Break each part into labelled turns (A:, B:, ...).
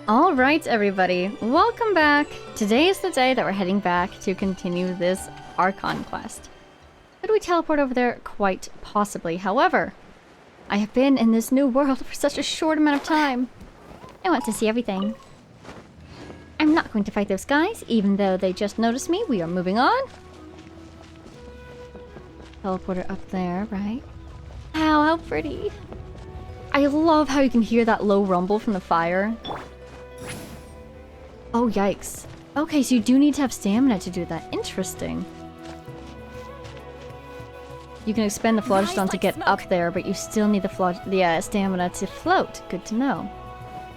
A: Alright everybody, welcome back! Today is the day that we're heading back to continue this Archon quest. Could we teleport over there? Quite possibly. However, I have been in this new world for such a short amount of time. I want to see everything. I'm not going to fight those guys, even though they just noticed me. We are moving on. Teleporter up there, right? Wow, how pretty. I love how you can hear that low rumble from the fire. Oh, yikes. Okay, so you do need to have stamina to do that. Interesting. You can expend the phlogiston to get up there, but you still need the stamina to float. Good to know.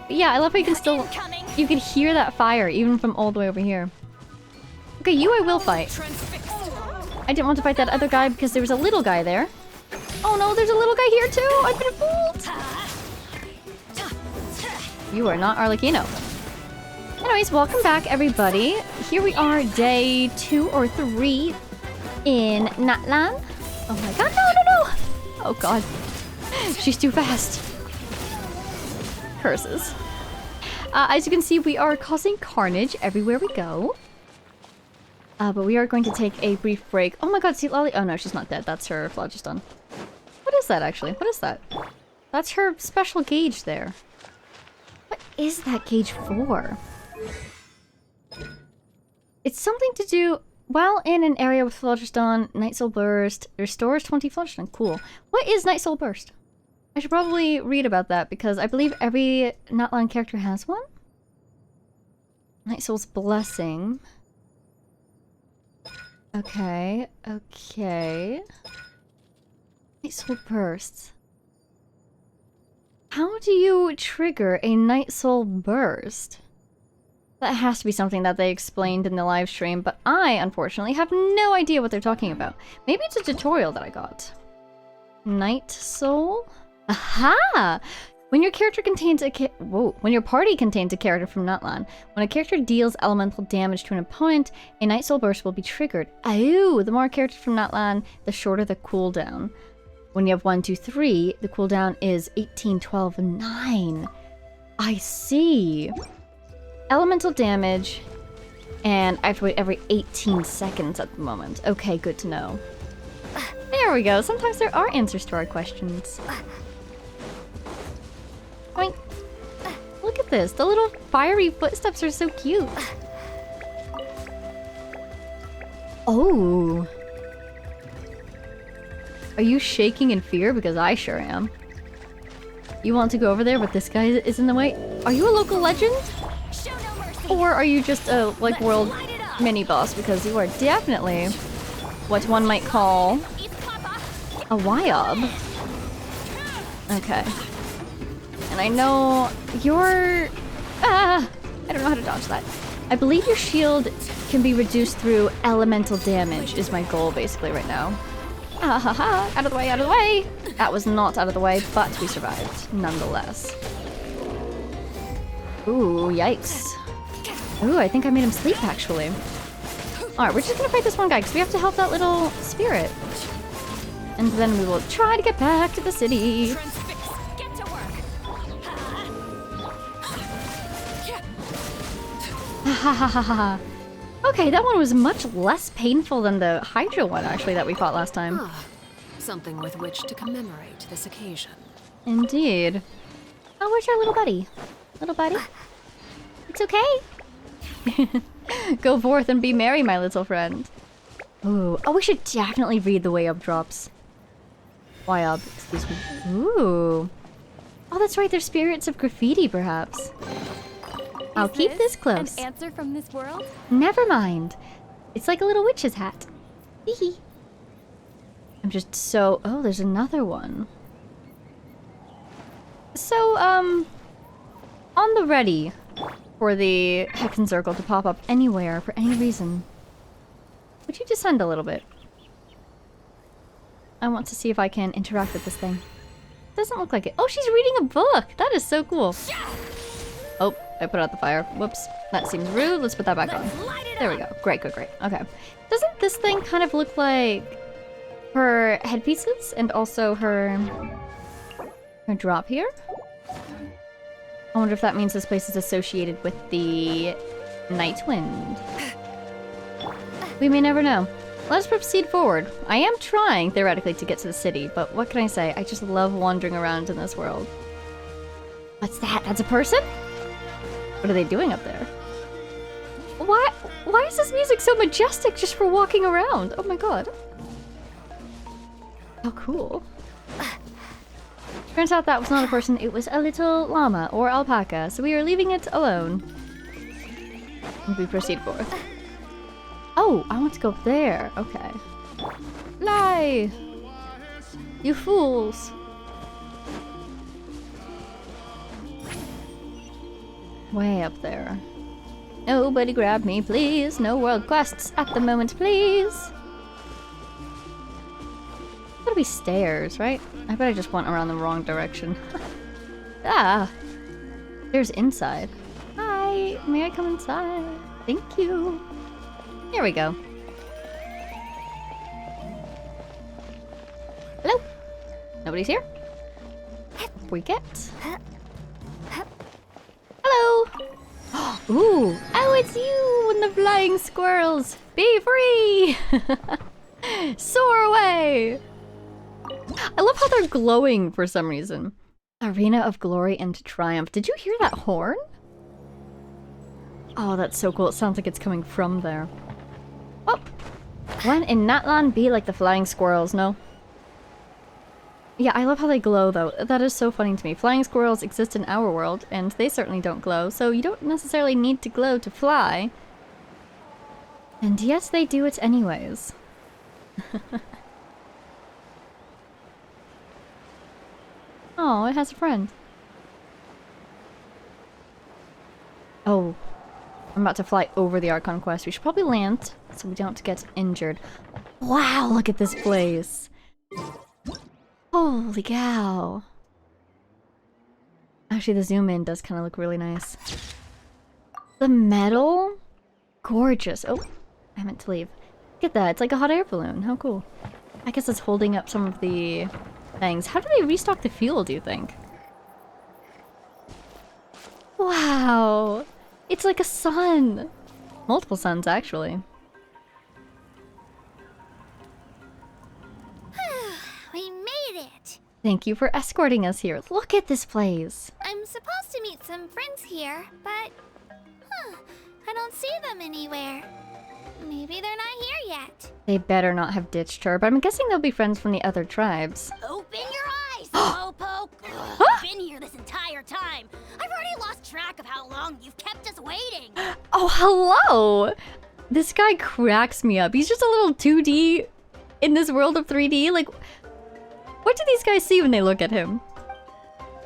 A: But yeah, I love how you can still... You can hear that fire, even from all the way over here. Okay, you I will fight. I didn't want to fight that other guy because there was a little guy there. Oh no, there's a little guy here too! I've been fooled! You are not Arlecchino. Anyways, welcome back everybody. Here we are, day 2 or 3 in Natlan. Oh my god, no! Oh god. She's too fast. Curses. As you can see, we are causing carnage everywhere we go. But we are going to take a brief break. Oh my god, see Lolly? Oh no, she's not dead. That's her phlogiston. What is that actually? What is that? That's her special gauge there. What is that gauge for? It's something to do while in an area with phlogiston. Night Soul Burst restores 20 phlogiston. Cool. What is Night Soul Burst? I should probably read about that because I believe every Natlan character has one. Night Soul's Blessing. Okay. Night Soul Burst. How do you trigger a Night Soul Burst? That has to be something that they explained in the live stream, but I, unfortunately, have no idea what they're talking about. Maybe it's a tutorial that I got. Night Soul? Aha! When your character contains when your party contains a character from Natlan, when a character deals elemental damage to an opponent, a Night Soul Burst will be triggered. Oh, the more characters from Natlan, the shorter the cooldown. When you have 1, 2, 3, the cooldown is 18, 12, 9. I see. Elemental damage, and I have to wait every 18 seconds at the moment. Okay, good to know. There we go. Sometimes there are answers to our questions. Boink. Look at this. The little fiery footsteps are so cute. Oh. Are you shaking in fear? Because I sure am. You want to go over there, but this guy is in the way? Are you a local legend? Or are you just a, like, world mini-boss? Because you are definitely what one might call a Wyob. Okay. And I know you're... I don't know how to dodge that. I believe your shield can be reduced through elemental damage is my goal, basically, right now. Out of the way, out of the way! That was not out of the way, but we survived, nonetheless. Ooh, yikes. Ooh, I think I made him sleep, actually. Alright, we're just gonna fight this one guy, because we have to help that little spirit. And then we will try to get back to the city. Okay, that one was much less painful than the Hydra one, actually, that we fought last time.
B: Something with which to commemorate this occasion.
A: Indeed. Oh, where's your little buddy? Little buddy? It's okay. Go forth and be merry, my little friend. Ooh. Oh, we should definitely read the Wyob drops. Wyob, excuse me. Ooh. Oh, that's right. They're spirits of graffiti, perhaps. I'll keep this close.
C: An answer from this world?
A: Never mind. It's like a little witch's hat. Hee. I'm just so... Oh, there's another one. So, on the ready for the Hexen Circle to pop up anywhere for any reason. Would you descend a little bit? I want to see if I can interact with this thing. Doesn't look like it. Oh, she's reading a book! That is so cool. Oh, I put out the fire. Whoops. That seems rude. Let's put that back on. There we go. Great. Okay. Doesn't this thing kind of look like her headpieces and also her drop here? I wonder if that means this place is associated with the Night Wind. We may never know. Let's proceed forward. I am trying, theoretically, to get to the city, but what can I say? I just love wandering around in this world. What's that? That's a person? What are they doing up there? Why is this music so majestic just for walking around? Oh my god. How cool. Turns out that was not a person, it was a little llama or alpaca, so we are leaving it alone. And we proceed forth. Oh, I want to go up there. Okay. Lie! You fools! Way up there. Nobody grab me, please. No world quests at the moment, please. Gotta be stairs, right? I bet I just went around the wrong direction. Ah! There's inside. Hi! May I come inside? Thank you. Here we go. Hello? Nobody's here? We get. Hello! Ooh! Oh, it's you and the flying squirrels! Be free! Soar away! I love how they're glowing for some reason. Arena of Glory and Triumph. Did you hear that horn? Oh, that's so cool. It sounds like it's coming from there. Oh! When in Natlan be like the flying squirrels, no? Yeah, I love how they glow though. That is so funny to me. Flying squirrels exist in our world, and they certainly don't glow, so you don't necessarily need to glow to fly. And yet they do it anyways. Oh, it has a friend. Oh. I'm about to fly over the Archon quest. We should probably land so we don't get injured. Wow, look at this place. Holy cow. Actually, the zoom in does kind of look really nice. The metal? Gorgeous. Oh, I meant to leave. Look at that. It's like a hot air balloon. How cool. I guess it's holding up some of the things. How do they restock the fuel, do you think? Wow. It's like a sun. Multiple suns, actually.
C: We made it!
A: Thank you for escorting us here. Look at this place.
C: I'm supposed to meet some friends here, but... I don't see them anywhere. Maybe they're not here yet.
A: They better not have ditched her, but I'm guessing they'll be friends from the other tribes.
C: Open your eyes, Slowpoke! I've been here this entire time. I've already lost track of how long you've kept us waiting.
A: Oh, hello! This guy cracks me up. He's just a little 2D in this world of 3D. Like, what do these guys see when they look at him?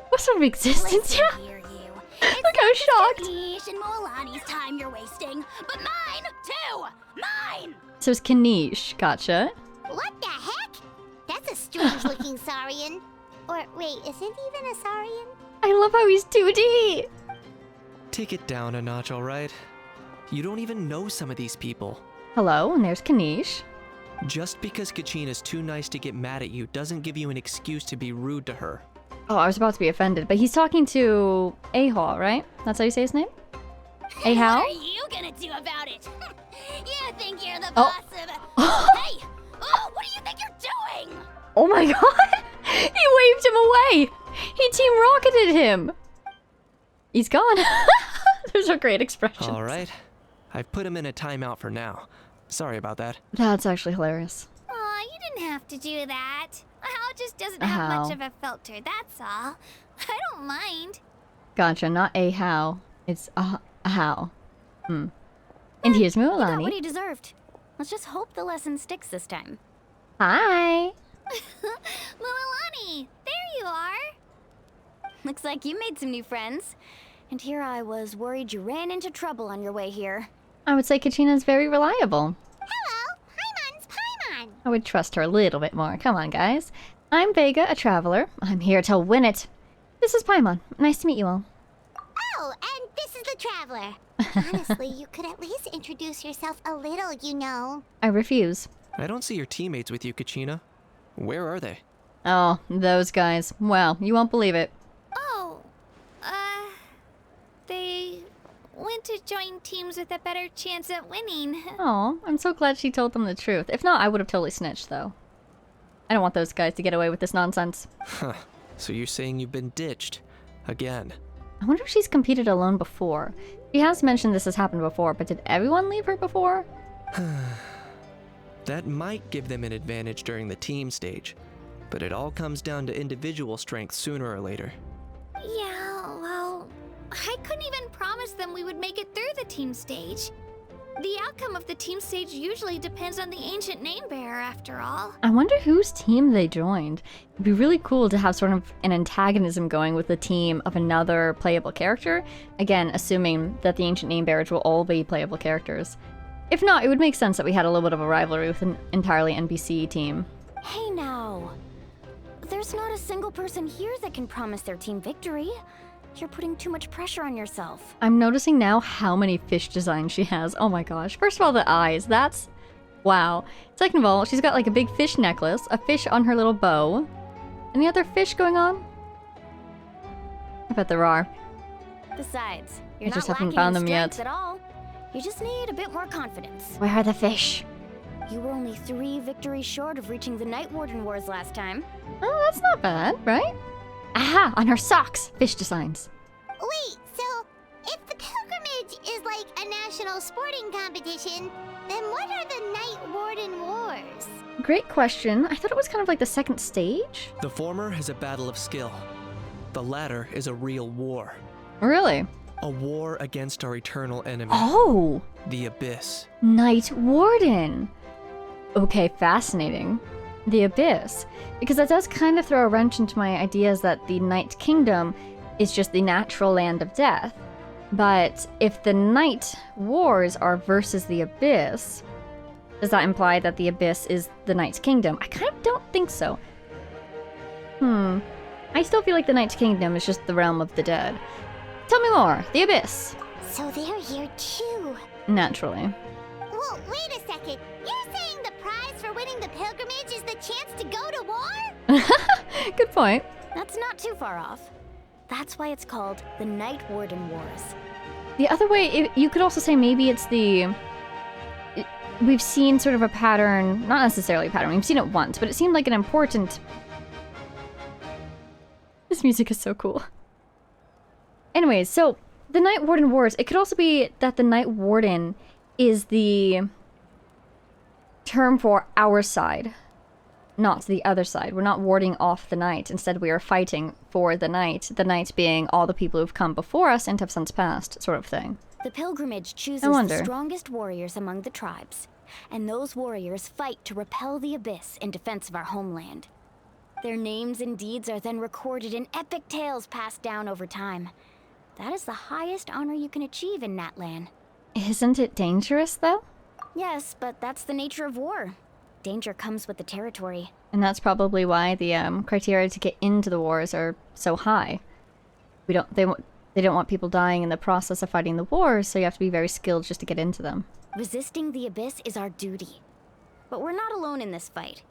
A: What sort of existence?
C: Listen here, you.
A: Look how shocked.
C: It's and Moalani's time you're wasting, but mine too. Mine.
A: So it's Kanish. Gotcha.
C: What the heck? That's a strange-looking Saurian. Or wait, is it even a Saurian?
A: I love how he's 2D.
D: Take it down a notch, alright? You don't even know some of these people.
A: Hello, and there's Kanish.
D: Just because Kachina's too nice to get mad at you doesn't give you an excuse to be rude to her.
A: Oh, I was about to be offended, but he's talking to Ahal, right? That's how you say his name? Ahal?
C: What are you gonna do about it? You think you're the boss of... Hey! Oh, what do you think you're doing?
A: Oh my god! He waved him away! He team rocketed him! He's gone. Those are great expressions.
D: Alright. I've put him in a timeout for now. Sorry about that.
A: That's actually hilarious.
C: Aw, you didn't have to do that. Hal just doesn't have much
A: Ahal.
C: of a filter, that's all. I don't mind.
A: Gotcha, not a how. It's a how. Hmm. And here's
E: You got what
A: Mualani.
E: he deserved. Let's just hope the lesson sticks this time.
A: Hi!
C: Mualani, there you are.
E: Looks like you made some new friends. And here I was worried you ran into trouble on your way here.
A: I would say Kachina's very reliable.
C: Hello, Paimon's Paimon.
A: I would trust her a little bit more. Come on, guys. I'm Vega, a traveler. I'm here to win it. This is Paimon. Nice to meet you all.
C: Oh, and this is the Traveler. Honestly, you could at least introduce yourself a little, you know.
A: I refuse.
D: I don't see your teammates with you, Kachina. Where are they?
A: Oh, those guys. Wow, you won't believe it.
C: Oh, went to join teams with a better chance at winning.
A: Oh, I'm so glad she told them the truth. If not, I would have totally snitched, though. I don't want those guys to get away with this nonsense.
D: Huh. So you're saying you've been ditched? Again?
A: I wonder if she's competed alone before. She has mentioned this has happened before, but did everyone leave her before?
D: That might give them an advantage during the team stage, but it all comes down to individual strength sooner or later.
C: Yeah, well, I couldn't even promise them we would make it through the team stage. The outcome of the team stage usually depends on the ancient name bearer, after all.
A: I wonder whose team they joined. It'd be really cool to have sort of an antagonism going with the team of another playable character. Again, assuming that the ancient name bearers will all be playable characters. If not, it would make sense that we had a little bit of a rivalry with an entirely NPC team.
E: Hey now. There's not a single person here that can promise their team victory. You're putting too much pressure on yourself.
A: I'm noticing now how many fish designs she has. Oh my gosh. First of all, the eyes. That's... wow. Second of all, she's got like a big fish necklace, a fish on her little bow. Any other fish going on? I bet there are.
E: Besides,
A: I
E: you're
A: just
E: not
A: haven't
E: lacking
A: found
E: in
A: them yet.
E: strength at all. You just need a bit more confidence.
A: Where are the fish?
E: You were only 3 victories short of reaching the Night Warden Wars last time.
A: Oh, that's not bad, right? Aha! On her socks! Fish designs.
F: Wait, so if the pilgrimage is like a national sporting competition, then what are the Night Warden Wars?
A: Great question. I thought it was kind of like the second stage?
D: The former is a battle of skill. The latter is a real war.
A: Really?
D: A war against our eternal enemy,
A: Oh!
D: the Abyss.
A: Night Warden! Okay, fascinating. The Abyss. Because that does kind of throw a wrench into my ideas that the Night Kingdom is just the natural land of death. But if the Night Wars are versus the Abyss, does that imply that the Abyss is the Night Kingdom? I kind of don't think so. I still feel like the Night Kingdom is just the realm of the dead. Tell me more. The Abyss.
F: So they're here too.
A: Naturally.
F: Well, wait a second. You're saying the prize for winning the pilgrimage is the chance to go to war?
A: Good point.
E: That's not too far off. That's why it's called the Night Warden Wars.
A: The other way, you could also say maybe it's we've seen sort of a pattern, not necessarily a pattern, we've seen it once, but it seemed like an important... This music is so cool. Anyways, so the Night Warden Wars, it could also be that the Night Warden is the term for our side, not the other side. We're not warding off the night. Instead, we are fighting for the night being all the people who've come before us and have since passed, sort of thing.
E: The pilgrimage chooses
A: wonder.
E: the strongest warriors among the tribes, and those warriors fight to repel the Abyss in defense of our homeland. Their names and deeds are then recorded in epic tales passed down over time. That is the highest honor you can achieve in Natlan.
A: Isn't it dangerous, though?
E: Yes, but that's the nature of war. Danger comes with the territory.
A: And that's probably why the criteria to get into the wars are so high. They don't want people dying in the process of fighting the wars, so you have to be very skilled just to get into them.
E: Resisting the Abyss is our duty. But we're not alone in this fight.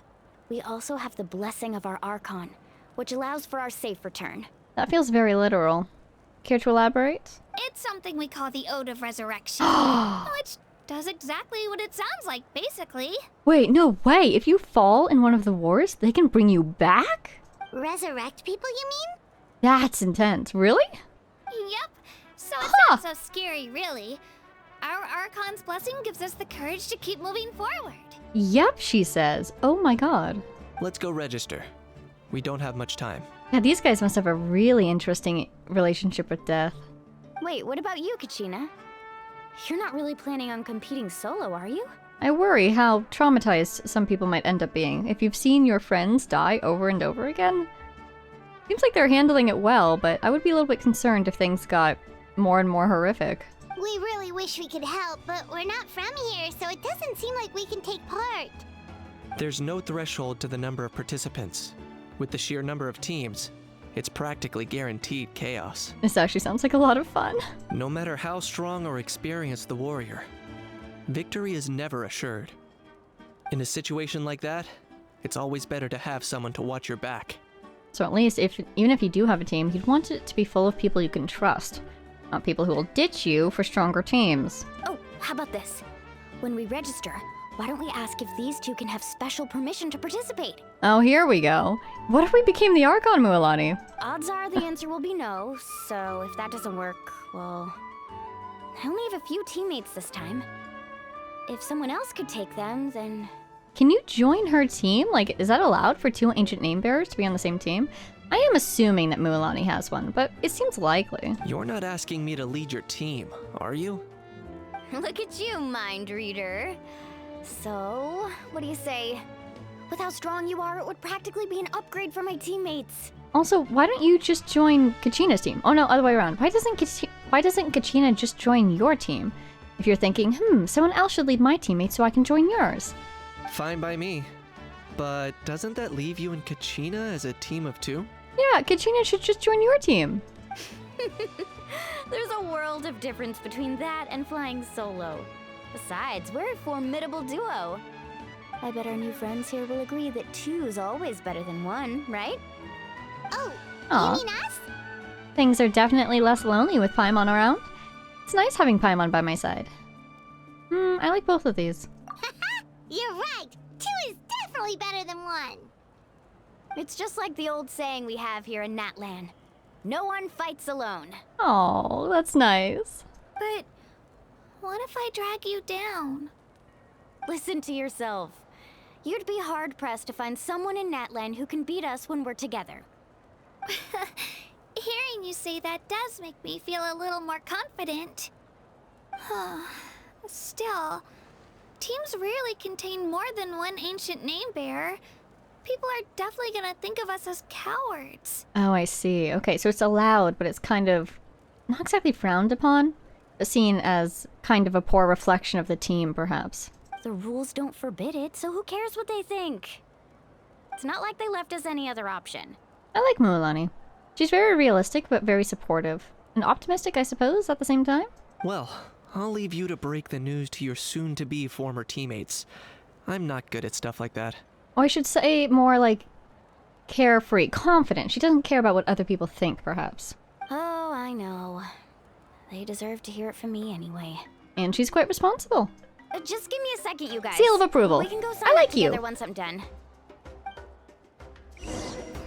E: We also have the blessing of our Archon, which allows for our safe return.
A: That feels very literal. Care to elaborate?
C: It's something we call the Ode of Resurrection, which does exactly what it sounds like, basically.
A: Wait, no way! If you fall in one of the wars, they can bring you back?
F: Resurrect people, you mean?
A: That's intense. Really?
C: Yep. So it's not so scary, really. Our Archon's blessing gives us the courage to keep moving forward.
A: Yep, she says. Oh my god.
D: Let's go register. We don't have much time.
A: Yeah, these guys must have a really interesting relationship with death.
E: Wait, what about you, Kachina? You're not really planning on competing solo, are you?
A: I worry how traumatized some people might end up being if you've seen your friends die over and over again. Seems like they're handling it well, but I would be a little bit concerned if things got more and more horrific.
F: We really wish we could help, but we're not from here, so it doesn't seem like we can take part.
D: There's no threshold to the number of participants. With the sheer number of teams, it's practically guaranteed chaos.
A: This actually sounds like a lot of fun.
D: No matter how strong or experienced the warrior, victory is never assured. In a situation like that, it's always better to have someone to watch your back.
A: So at least, even if you do have a team, you'd want it to be full of people you can trust. Not people who will ditch you for stronger teams.
E: Oh, how about this? When we register, why don't we ask if these two can have special permission to participate?
A: Oh, here we go. What if we became the Archon, Mualani?
E: Odds are the answer will be no, so if that doesn't work, well... I only have a few teammates this time. If someone else could take them, then...
A: Can you join her team? Like, is that allowed for two ancient name bearers to be on the same team? I am assuming that Mualani has one, but it seems likely.
D: You're not asking me to lead your team, are you?
E: Look at you, mind reader. So, what do you say? With how strong you are, it would practically be an upgrade for my teammates.
A: Also, why don't you just join Kachina's team? Oh no, other way around. Why doesn't Kachina just join your team? If you're thinking, someone else should lead my teammates so I can join yours.
D: Fine by me. But doesn't that leave you and Kachina as a team of two?
A: Yeah, Kachina should just join your team.
E: There's a world of difference between that and flying solo. Besides, we're a formidable duo. I bet our new friends here will agree that two's always better than one, right?
F: Oh,
A: Aw.
F: you mean us?
A: Things are definitely less lonely with Paimon around. It's nice having Paimon by my side. I like both of these.
F: You're right. Two is definitely better than one.
E: It's just like the old saying we have here in Natlan. No one fights alone.
A: Oh, that's nice.
C: But what if I drag you down?
E: Listen to yourself. You'd be hard-pressed to find someone in Natlan who can beat us when we're together.
C: Hearing you say that does make me feel a little more confident. Still, teams rarely contain more than one ancient name bearer. People are definitely gonna think of us as cowards.
A: Oh, I see. Okay, so it's allowed, but it's kind of not exactly frowned upon, but seen as kind of a poor reflection of the team, perhaps.
E: The rules don't forbid it, so who cares what they think? It's not like they left us any other option.
A: I like Mualani. She's very realistic, but very supportive. And optimistic, I suppose, at the same time?
D: Well, I'll leave you to break the news to your soon-to-be former teammates. I'm not good at stuff like that.
A: Or I should say more like carefree, confident. She doesn't care about what other people think, perhaps.
E: Oh, I know. They deserve to hear it from me anyway.
A: And she's quite responsible.
E: Just give me a second, you guys.
A: Seal of approval.
E: We can go sign
A: I
E: up
A: like
E: together
A: you.
E: once I'm done.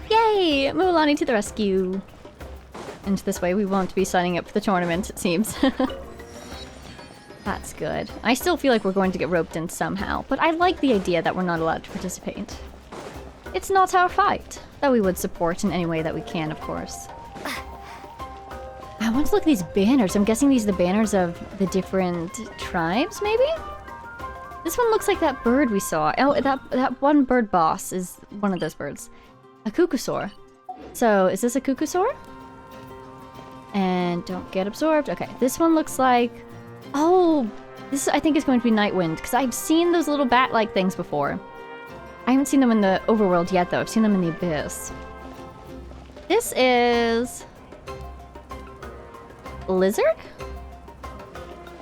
A: Yay! Mualani to the rescue. And this way we won't be signing up for the tournament, it seems. That's good. I still feel like we're going to get roped in somehow, but I like the idea that we're not allowed to participate. It's not our fight, though we would support in any way that we can, of course. I want to look at these banners. I'm guessing these are the banners of the different tribes, maybe? This one looks like that bird we saw. Oh, that one bird boss is one of those birds. A cuckoosaur. So, is this a cuckoosaur? And don't get absorbed. Okay, this one looks like... Oh, this I think is going to be Nightwind, because I've seen those little bat-like things before. I haven't seen them in the overworld yet, though. I've seen them in the abyss. This is... Lizard?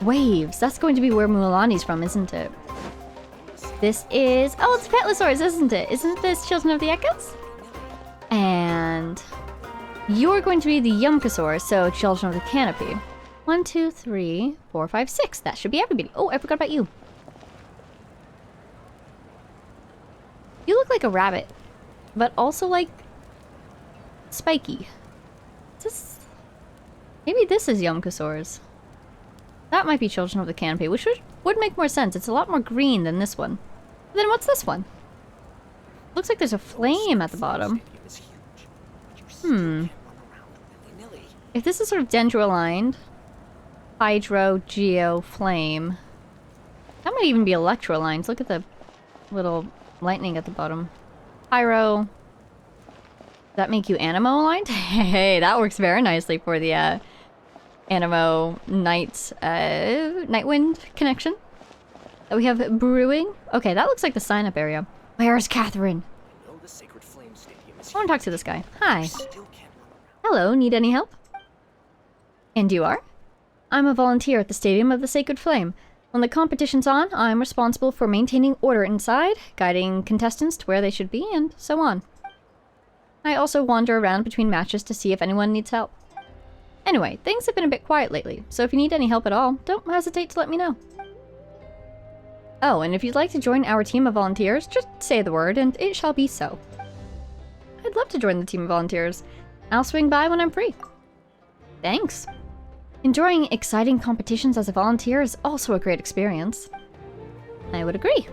A: Waves. That's going to be where Mualani's from, isn't it? This is... Oh, it's Petlosaurus, isn't it? Isn't this Children of the Echoes? And... You're going to be the Yumkasaur, so Children of the Canopy. 1, 2, 3, 4, 5, 6. That should be everybody. Oh, I forgot about you. You look like a rabbit, but also like spiky. Is this... Maybe this is Yumkasaur's. That might be Children of the Canopy, which would make more sense. It's a lot more green than this one. But then what's this one? Looks like there's a flame at the bottom. If this is sort of dendro-aligned, hydro, geo, flame. That might even be electro-aligned. Look at the little lightning at the bottom. Pyro. Does that make you animo-aligned? Hey, that works very nicely for the animo Nightwind connection that we have brewing. Okay, that looks like the sign-up area. Where's Catherine? I want to talk to this guy. Hi. Hello, need any help? And you are? I'm a volunteer at the Stadium of the Sacred Flame. When the competition's on, I'm responsible for maintaining order inside, guiding contestants to where they should be, and so on. I also wander around between matches to see if anyone needs help. Anyway, things have been a bit quiet lately, so if you need any help at all, don't hesitate to let me know. Oh, and if you'd like to join our team of volunteers, just say the word and it shall be so. I'd love to join the team of volunteers. I'll swing by when I'm free. Thanks. Enjoying exciting competitions as a volunteer is also a great experience. I would agree.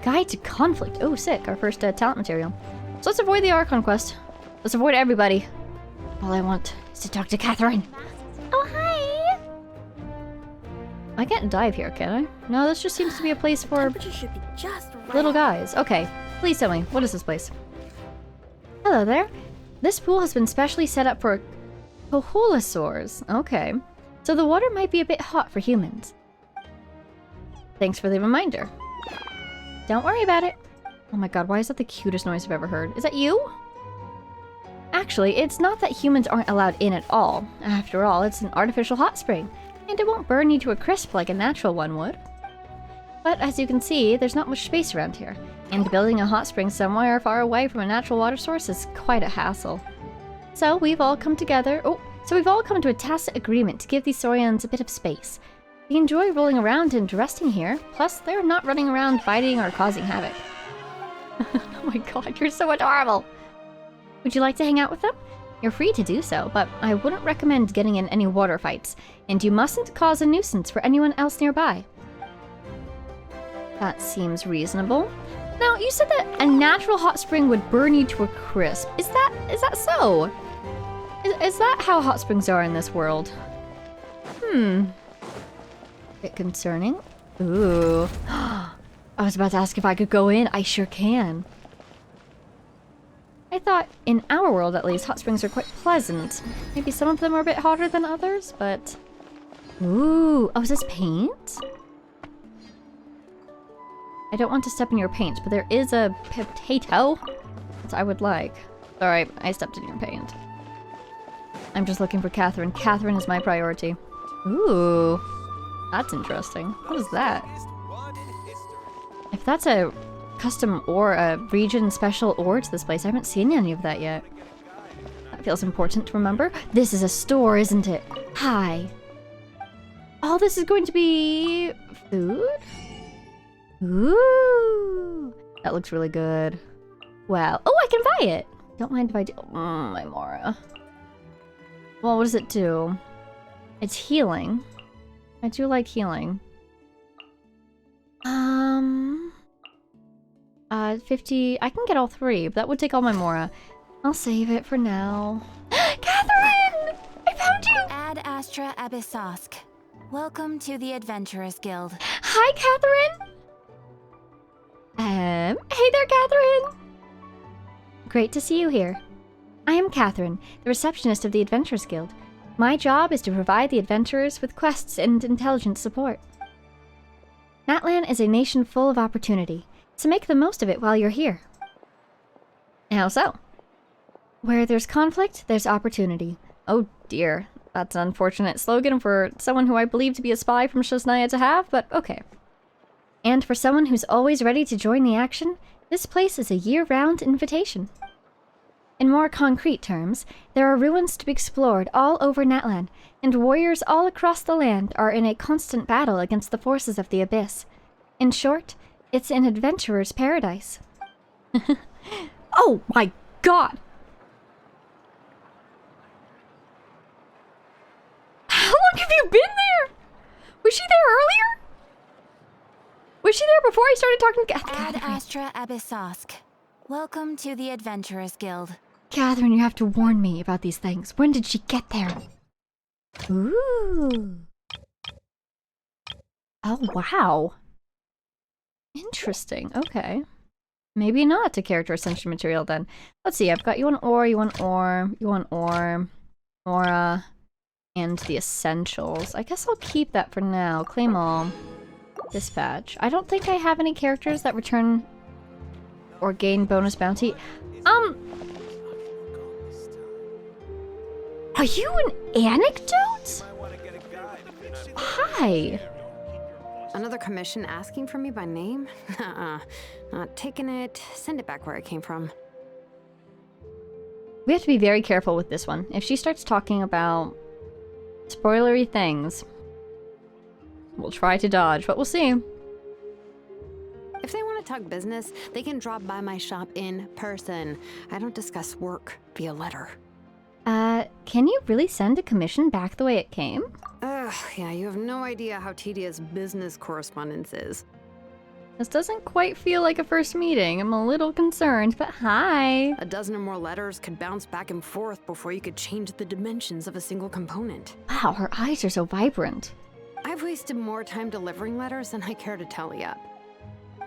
A: Guide to Conflict. Oh, sick. Our first talent material. So let's avoid the Archon quest. Let's avoid everybody. All I want is to talk to Catherine.
F: Oh, hi!
A: I can't dive here, can I? No, this just seems to be a place for
C: Temperature should be just right.
A: little guys. Okay, please tell me, what is this place? Hello there. This pool has been specially set up for Coholosaurs. Okay, so the water might be a bit hot for humans. Thanks for the reminder. Don't worry about it. Oh my god, why is that the cutest noise I've ever heard? Is that you? Actually, it's not that humans aren't allowed in at all. After all, it's an artificial hot spring, and it won't burn you to a crisp like a natural one would. But as you can see, there's not much space around here, and building a hot spring somewhere far away from a natural water source is quite a hassle. So we've all come to a tacit agreement to give these Saurians a bit of space. They enjoy rolling around and resting here, plus they're not running around fighting or causing havoc. Oh my god, you're so adorable! Would you like to hang out with them? You're free to do so, but I wouldn't recommend getting in any water fights, and you mustn't cause a nuisance for anyone else nearby. That seems reasonable. Now, you said that a natural hot spring would burn you to a crisp. Is that so? Is that how hot springs are in this world? Bit concerning. Ooh. I was about to ask if I could go in. I sure can. I thought, in our world at least, hot springs are quite pleasant. Maybe some of them are a bit hotter than others, but... Ooh, oh, is this paint? I don't want to step in your paint, but there is a potato that I would like. Sorry, I stepped in your paint. I'm just looking for Catherine. Catherine is my priority. Ooh, that's interesting. What is that? If that's a custom or a region special ore to this place, I haven't seen any of that yet. That feels important to remember. This is a store, isn't it? Hi. Oh, this is going to be food? Ooh, that looks really good. Wow. Oh, I can buy it. Don't mind if I do. My Mora. Well, what does it do? It's healing. I do like healing. 50. I can get all three, but that would take all my Mora. I'll save it for now. Catherine! I found you!
E: Ad Astra Abyssosk. Welcome to the Adventurers Guild.
A: Hi, Catherine! Hey there, Catherine! Great to see you here. I am Catherine, the receptionist of the Adventurers Guild. My job is to provide the adventurers with quests and intelligence support. Natlan is a nation full of opportunity, so make the most of it while you're here. How so? Where there's conflict, there's opportunity. Oh dear, that's an unfortunate slogan for someone who I believe to be a spy from Shosnaya to have, but okay. And for someone who's always ready to join the action, this place is a year-round invitation. In more concrete terms, there are ruins to be explored all over Natlan, and warriors all across the land are in a constant battle against the forces of the Abyss. In short, it's an adventurer's paradise. Oh my god! How long have you been there? Was she there earlier? Was she there before I started talking to Catherine?
E: Ad Astra Abyssosk. Welcome to the Adventurers Guild.
A: Catherine, you have to warn me about these things. When did she get there? Ooh. Oh, wow. Interesting. Okay. Maybe not a character ascension material then. Let's see. I've got you on ore, you on ore, you on ore, Mora, and the essentials. I guess I'll keep that for now. Claim all. Dispatch. I don't think I have any characters that return or gain bonus bounty. Are you an anecdote? Hi.
G: Another commission asking for me by name? Not taking it. Send it back where it came from.
A: We have to be very careful with this one. If she starts talking about spoilery things, we'll try to dodge, but we'll see.
G: If they want to talk business, they can drop by my shop in person. I don't discuss work via letter.
A: Can you really send a commission back the way it came?
G: Ugh, yeah, you have no idea how tedious business correspondence is.
A: This doesn't quite feel like a first meeting. I'm a little concerned, but hi.
G: A dozen or more letters could bounce back and forth before you could change the dimensions of a single component.
A: Wow, her eyes are so vibrant.
G: I've wasted more time delivering letters than I care to tally up.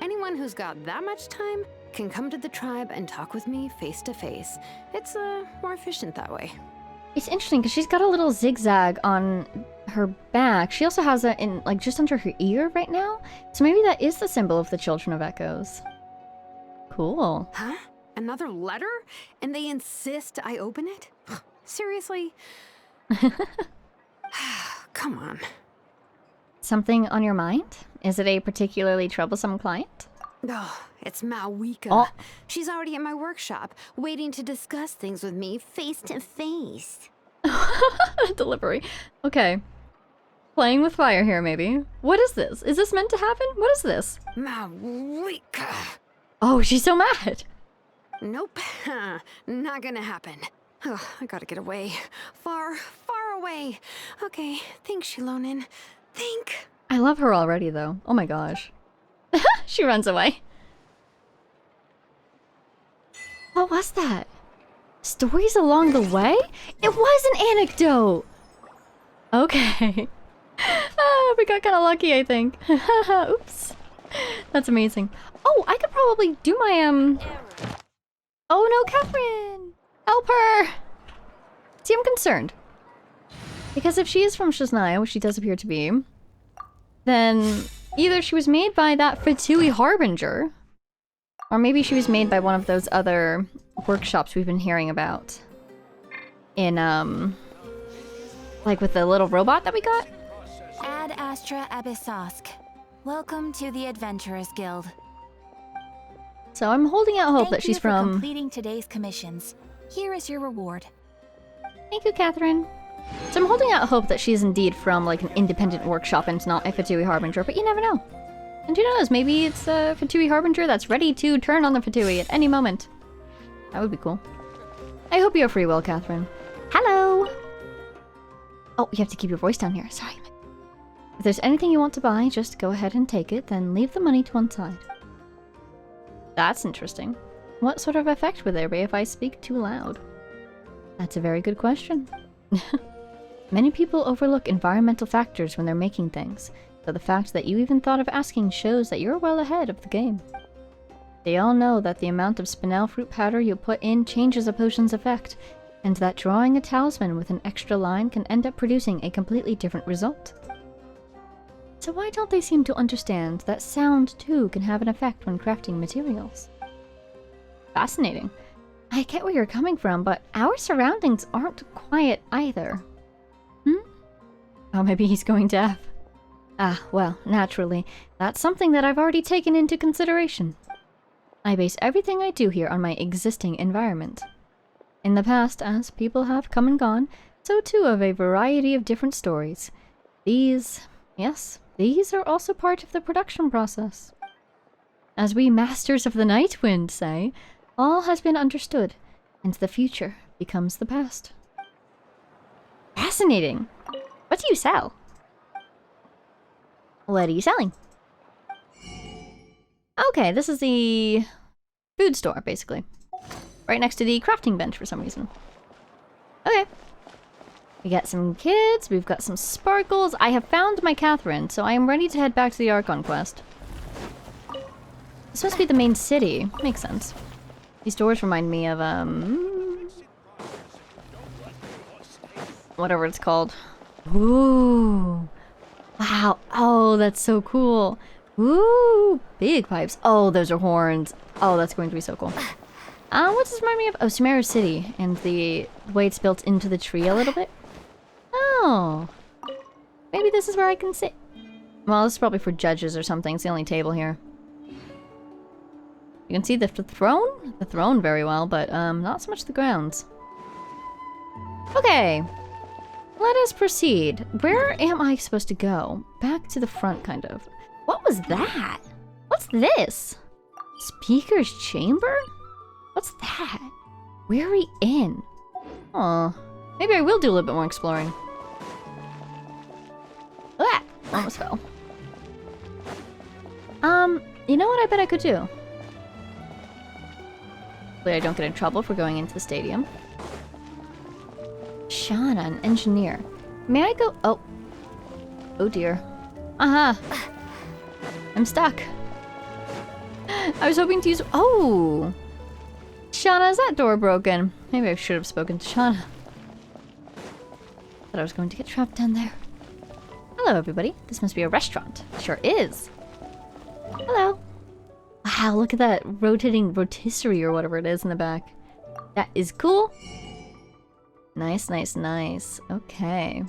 G: Anyone who's got that much time can come to the tribe and talk with me face to face. It's more efficient that way.
A: It's interesting because she's got a little zigzag on her back. She also has it in, like, just under her ear right now. So maybe that is the symbol of the Children of Echoes. Cool.
G: Huh? Another letter? And they insist I open it? Seriously? Come on.
A: Something on your mind? Is it a particularly troublesome client?
G: Oh, it's Mawika.
A: Oh.
G: She's already at my workshop, waiting to discuss things with me face to face.
A: Delivery. Okay. Playing with fire here, maybe. What is this? Is this meant to happen? What is this?
G: Mawika.
A: Oh, she's so mad.
G: Nope. Not gonna happen. Oh, I gotta get away. Far, far away. Okay, thanks, Shilonin. Think.
A: I love her already, though. Oh my gosh. She runs away. What was that? Stories along the way? It was an anecdote! Okay. We got kind of lucky, I think. Oops. That's amazing. Oh, I could probably do my, Oh no, Catherine! Help her! See, I'm concerned. Because if she is from Shiznaya, which she does appear to be, then either she was made by that Fatui Harbinger, or maybe she was made by one of those other workshops we've been hearing about. In, like with the little robot that we got?
H: Ad Astra Abyssosk. Welcome to the Adventurers Guild.
A: So I'm holding out hope that she's
H: Thank you for
A: from...
H: completing today's commissions. Here is your reward.
A: Thank you, Catherine. So I'm holding out hope that she's indeed from, like, an independent workshop and it's not a Fatui Harbinger, but you never know. And who knows, maybe it's a Fatui Harbinger that's ready to turn on the Fatui at any moment. That would be cool. I hope you have free will, Catherine. Hello! Oh, you have to keep your voice down here, sorry. If there's anything you want to buy, just go ahead and take it, then leave the money to one side. That's interesting. What sort of effect would there be if I speak too loud? That's a very good question. Many people overlook environmental factors when they're making things, so the fact that you even thought of asking shows that you're well ahead of the game. They all know that the amount of spinel fruit powder you put in changes a potion's effect, and that drawing a talisman with an extra line can end up producing a completely different result. So why don't they seem to understand that sound too can have an effect when crafting materials? Fascinating. I get where you're coming from, but our surroundings aren't quiet either. Oh, maybe he's going deaf. Ah, well, naturally, that's something that I've already taken into consideration. I base everything I do here on my existing environment. In the past, as people have come and gone, so too have a variety of different stories. These are also part of the production process. As we Masters of the Night Wind say, all has been understood, and the future becomes the past. Fascinating! What do you sell? What are you selling? Okay, this is the food store, basically. Right next to the crafting bench for some reason. Okay. We got some kids, we've got some sparkles. I have found my Catherine, so I am ready to head back to the Archon quest. It's supposed to be the main city. Makes sense. These doors remind me of, whatever it's called. Ooh. Wow. Oh, that's so cool. Ooh. Big pipes. Oh, those are horns. Oh, that's going to be so cool. What does this remind me of? Oh, Sumeru City. And the way it's built into the tree a little bit. Oh. Maybe this is where I can sit. Well, this is probably for judges or something. It's the only table here. You can see the throne very well, but not so much the grounds. Okay. Let us proceed. Where am I supposed to go? Back to the front, kind of. What was that? What's this? Speaker's chamber? What's that? Where are we in? Aw. Maybe I will do a little bit more exploring. Ah! Almost fell. You know what I bet I could do? Hopefully I don't get in trouble for going into the stadium. Shauna, an engineer. May I go? Oh. Oh dear. I'm stuck. I was hoping to use. Oh! Shauna, is that door broken? Maybe I should have spoken to Shauna. Thought I was going to get trapped down there. Hello, everybody. This must be a restaurant. It sure is. Hello. Wow, look at that rotating rotisserie or whatever it is in the back. That is cool. Nice, nice, nice. Okay.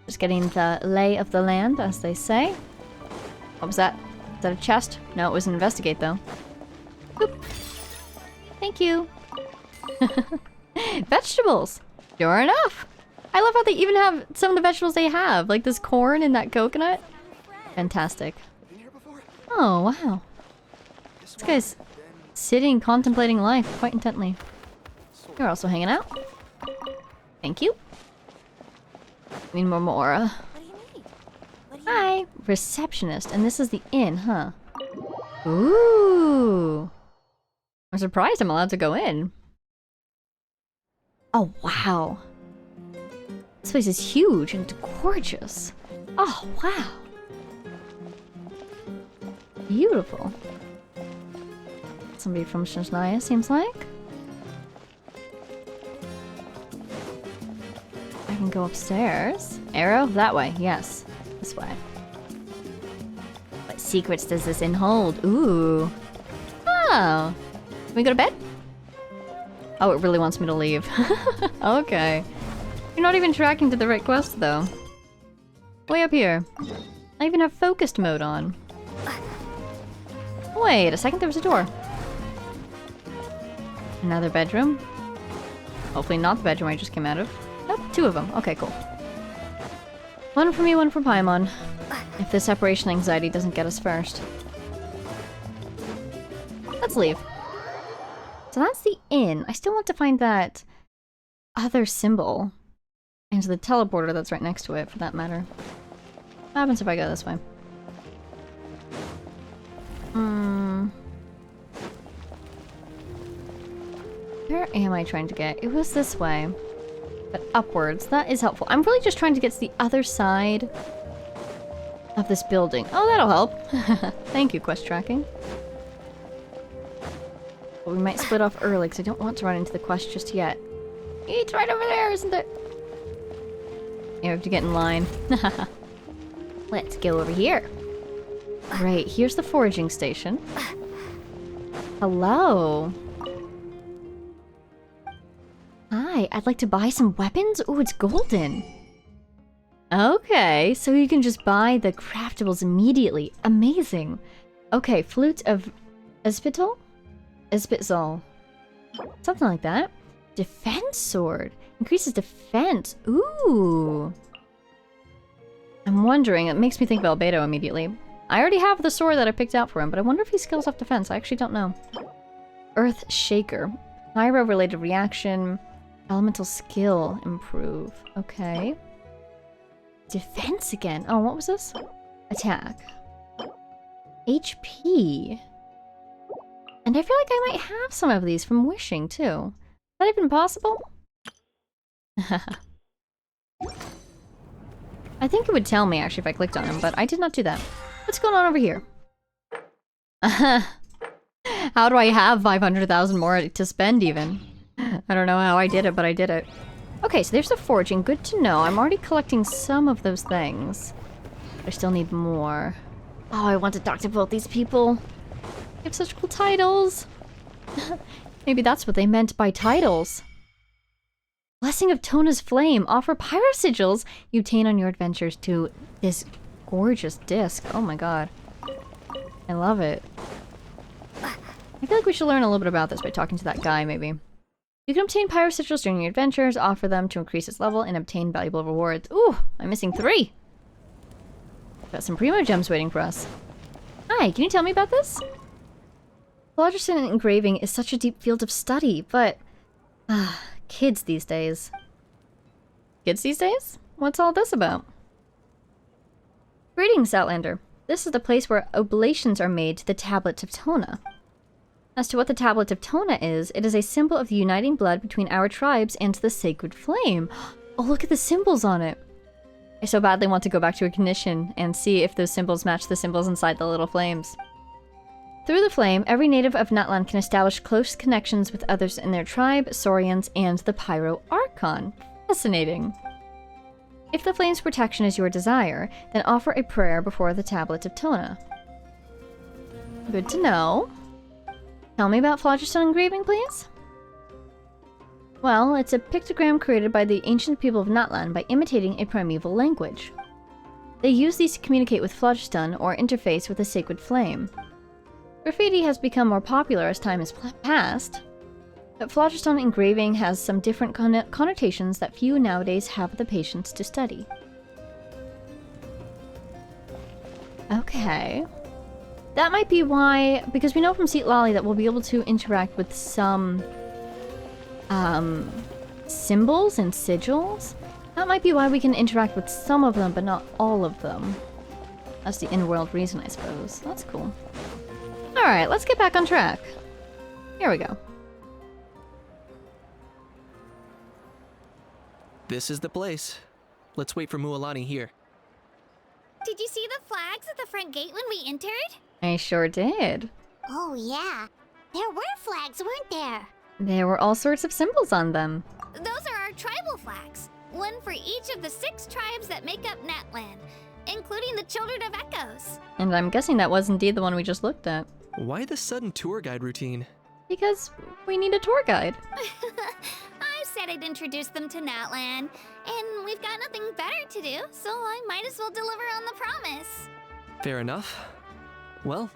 A: Just getting the lay of the land, as they say. What was that? Is that a chest? No, it was an investigate, though. Boop. Thank you. Vegetables! Sure enough! I love how they even have some of the vegetables they have, like this corn and that coconut. Fantastic. Oh, wow. This guy's sitting, contemplating life quite intently. You're also hanging out. Thank you. Need more Mora. Hi! Receptionist, and this is the inn, huh? Ooh! I'm surprised I'm allowed to go in. Oh, wow. This place is huge and gorgeous. Oh, wow. Beautiful. Somebody from Shania, seems like. I can go upstairs. Arrow? That way, yes. This way. What secrets does this inn hold? Ooh. Oh. Can we go to bed? Oh, it really wants me to leave. Okay. You're not even tracking to the right quest, though. Way up here. I even have focused mode on. Wait a second, there was a door. Another bedroom. Hopefully not the bedroom I just came out of. Nope, two of them. Okay, cool. One for me, one for Paimon. If the separation anxiety doesn't get us first. Let's leave. So that's the inn. I still want to find that other symbol. And the teleporter that's right next to it, for that matter. What happens if I go this way? Where am I trying to get? It was this way. But upwards. That is helpful. I'm really just trying to get to the other side of this building. Oh, that'll help. Thank you, quest tracking. But we might split off early because I don't want to run into the quest just yet. It's right over there, isn't it? You have to get in line. Let's go over here. Great, here's the foraging station. Hello. Hi, I'd like to buy some weapons. Ooh, it's golden. Okay, so you can just buy the craftables immediately. Amazing. Okay, flute of Espitol? Espitol. Something like that. Defense sword. Increases defense. Ooh. I'm wondering, it makes me think of Albedo immediately. I already have the sword that I picked out for him, but I wonder if he skills off defense. I actually don't know. Earth Shaker. Pyro related reaction. Elemental skill improve. Okay. Defense again. Oh, what was this? Attack. HP. And I feel like I might have some of these from wishing too. Is that even possible? I think it would tell me actually if I clicked on him, but I did not do that. What's going on over here? How do I have 500,000 more to spend even? I don't know how I did it, but I did it. Okay, so there's the foraging. Good to know. I'm already collecting some of those things. I still need more. Oh, I want to talk to both these people. They have such cool titles. Maybe that's what they meant by titles. Blessing of Tona's Flame. Offer pyro sigils you obtain on your adventures to this gorgeous disc. Oh my god. I love it. I feel like we should learn a little bit about this by talking to that guy, maybe. You can obtain pyro sigils during your adventures, offer them to increase its level, and obtain valuable rewards. Ooh, I'm missing 3. Got some primo gems waiting for us. Hi, can you tell me about this? Phlogiston engraving is such a deep field of study, but... kids these days. Kids these days? What's all this about? Greetings, Outlander. This is the place where oblations are made to the Tablet of Tona. As to what the Tablet of Tona is, it is a symbol of the uniting blood between our tribes and the sacred flame. Oh, look at the symbols on it. I so badly want to go back to Ignition and see if those symbols match the symbols inside the little flames. Through the flame, every native of Natlan can establish close connections with others in their tribe, Saurians, and the Pyro Archon. Fascinating. If the flame's protection is your desire, then offer a prayer before the Tablet of Tona. Good to know. Tell me about phlogiston engraving, please? Well, it's a pictogram created by the ancient people of Natlan by imitating a primeval language. They use these to communicate with phlogiston or interface with the sacred flame. Graffiti has become more popular as time has passed, but phlogiston engraving has some different connotations that few nowadays have the patience to study. Okay. That might be why, because we know from Seat Lolly that we'll be able to interact with some symbols and sigils. That might be why we can interact with some of them, but not all of them. That's the in-world reason, I suppose. That's cool. Alright, let's get back on track. Here we go.
D: This is the place. Let's wait for Mualani here.
C: Did you see the flags at the front gate when we entered?
A: I sure did.
F: Oh yeah, there were flags, weren't there?
A: There were all sorts of symbols on them.
C: Those are our tribal flags. One for each of the 6 tribes that make up Natlan, including the Children of Echoes.
A: And I'm guessing that was indeed the one we just looked at.
D: Why the sudden tour guide routine?
A: Because we need a tour guide.
C: I said I'd introduce them to Natlan, and we've got nothing better to do, so I might as well deliver on the promise.
D: Fair enough. Well,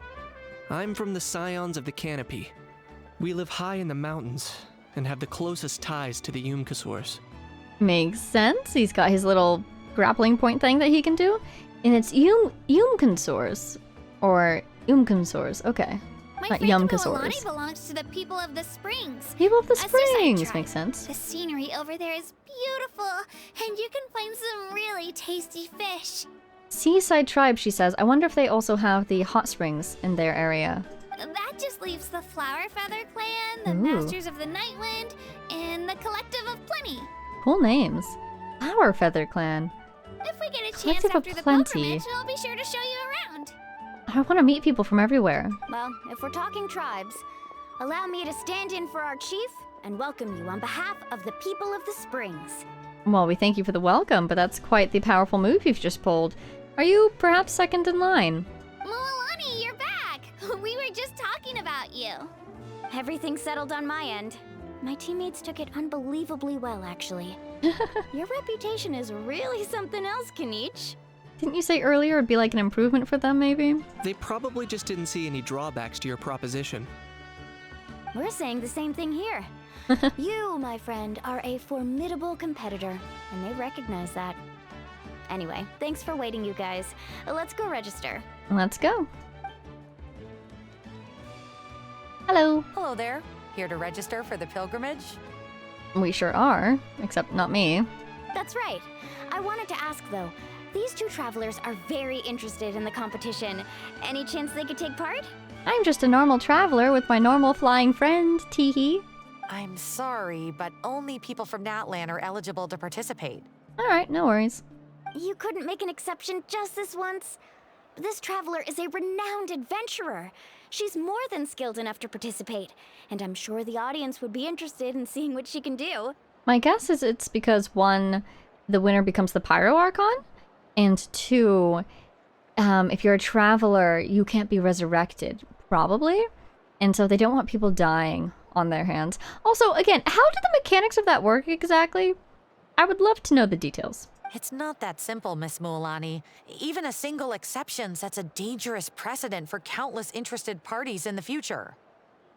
D: I'm from the Scions of the Canopy. We live high in the mountains and have the closest ties to the Yumkasaurs.
A: Makes sense. He's got his little grappling point thing that he can do. And it's Yumkasaurs. Or Yumkasaurs. Okay.
C: My
A: Not
C: friend
A: Yumkasaurs.
C: Mualani belongs to the People of the Springs.
A: People of the
C: A seaside
A: Springs.
C: tribe.
A: Makes sense.
C: The scenery over there is beautiful, and you can find some really tasty fish.
A: Seaside tribe, she says. I wonder if they also have the hot springs in their area.
C: That just leaves the Flower Feather Clan, the
A: Ooh.
C: Masters of the Nightwind, and the Collective of Plenty.
A: Cool names. Flower Feather Clan.
C: If we get a chance
A: Collective of
C: after the
A: Plenty.
C: pilgrimage, I'll be sure to show you around.
A: I want to meet people from everywhere.
E: Well, if we're talking tribes, allow me to stand in for our chief and welcome you on behalf of the People of the Springs.
A: Well, we thank you for the welcome, but that's quite the powerful move you've just pulled. Are you perhaps second in line?
C: Mualani, you're back! We were just talking about you.
E: Everything's settled on my end. My teammates took it unbelievably well, actually. Your reputation is really something else, Kanich.
A: Didn't you say earlier it'd be like an improvement for them, maybe?
D: They probably just didn't see any drawbacks to your proposition.
E: We're saying the same thing here. You, my friend, are a formidable competitor, and they recognize that. Anyway, thanks for waiting, you guys. Let's go register.
A: Let's go. Hello.
I: Hello there. Here to register for the pilgrimage?
A: We sure are, except not me.
E: That's right. I wanted to ask, though, these 2 travelers are very interested in the competition. Any chance they could take part?
A: I'm just a normal traveler with my normal flying friend, Teehee.
I: I'm sorry, but only people from Natlan are eligible to participate.
A: Alright, no worries.
E: You couldn't make an exception just this once? This traveler is a renowned adventurer. She's more than skilled enough to participate, and I'm sure the audience would be interested in seeing what she can do.
A: My guess is it's because 1, the winner becomes the Pyro Archon, and 2, if you're a traveler, you can't be resurrected, probably. And so they don't want people dying on their hands. Also, again, how do the mechanics of that work exactly? I would love to know the details.
I: It's not that simple, Miss Mualani. Even a single exception sets a dangerous precedent for countless interested parties in the future.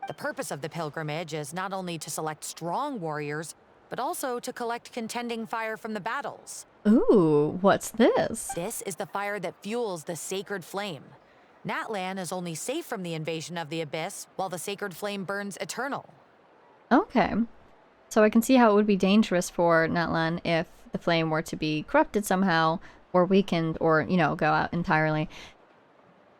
I: The purpose of the pilgrimage is not only to select strong warriors, but also to collect contending fire from the battles.
A: Ooh, what's this?
I: This is the fire that fuels the sacred flame. Natlan is only safe from the invasion of the Abyss, while the sacred flame burns eternal.
A: Okay. So I can see how it would be dangerous for Natlan if the flame were to be corrupted somehow, or weakened, or, you know, go out entirely.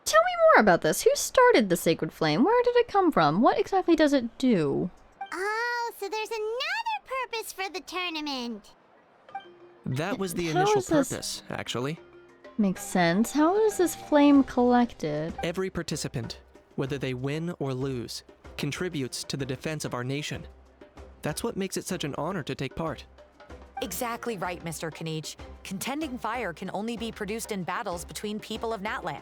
A: Tell me more about this. Who started the sacred flame? Where did it come from? What exactly does it do?
F: Oh, so there's another purpose for the tournament.
D: That was the
A: How
D: initial
A: is this-
D: purpose, actually.
A: Makes sense. How is this flame collected?
D: Every participant, whether they win or lose, contributes to the defense of our nation. That's what makes it such an honor to take part.
I: Exactly right, Mr. Kanich. Contending fire can only be produced in battles between people of Natlan.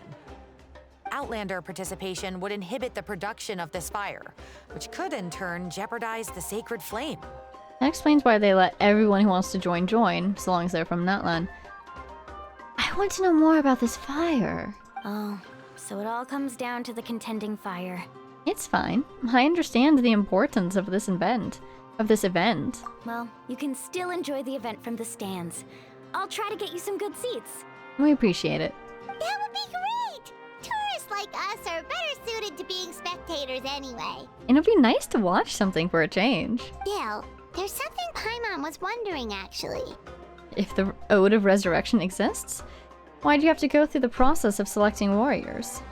I: Outlander participation would inhibit the production of this fire, which could in turn jeopardize the sacred flame.
A: That explains why they let everyone who wants to join, so long as they're from Natlan. I want to know more about this fire.
E: Oh, so it all comes down to the contending fire.
A: It's fine. I understand the importance of this event.
E: Well, you can still enjoy the event from the stands. I'll try to get you some good seats.
A: We appreciate it.
F: That would be great! Tourists like us are better suited to being spectators anyway.
A: And it'd be nice to watch something for a change.
F: Gil, there's something Paimon was wondering actually.
A: If the Ode of Resurrection exists, why do you have to go through the process of selecting warriors?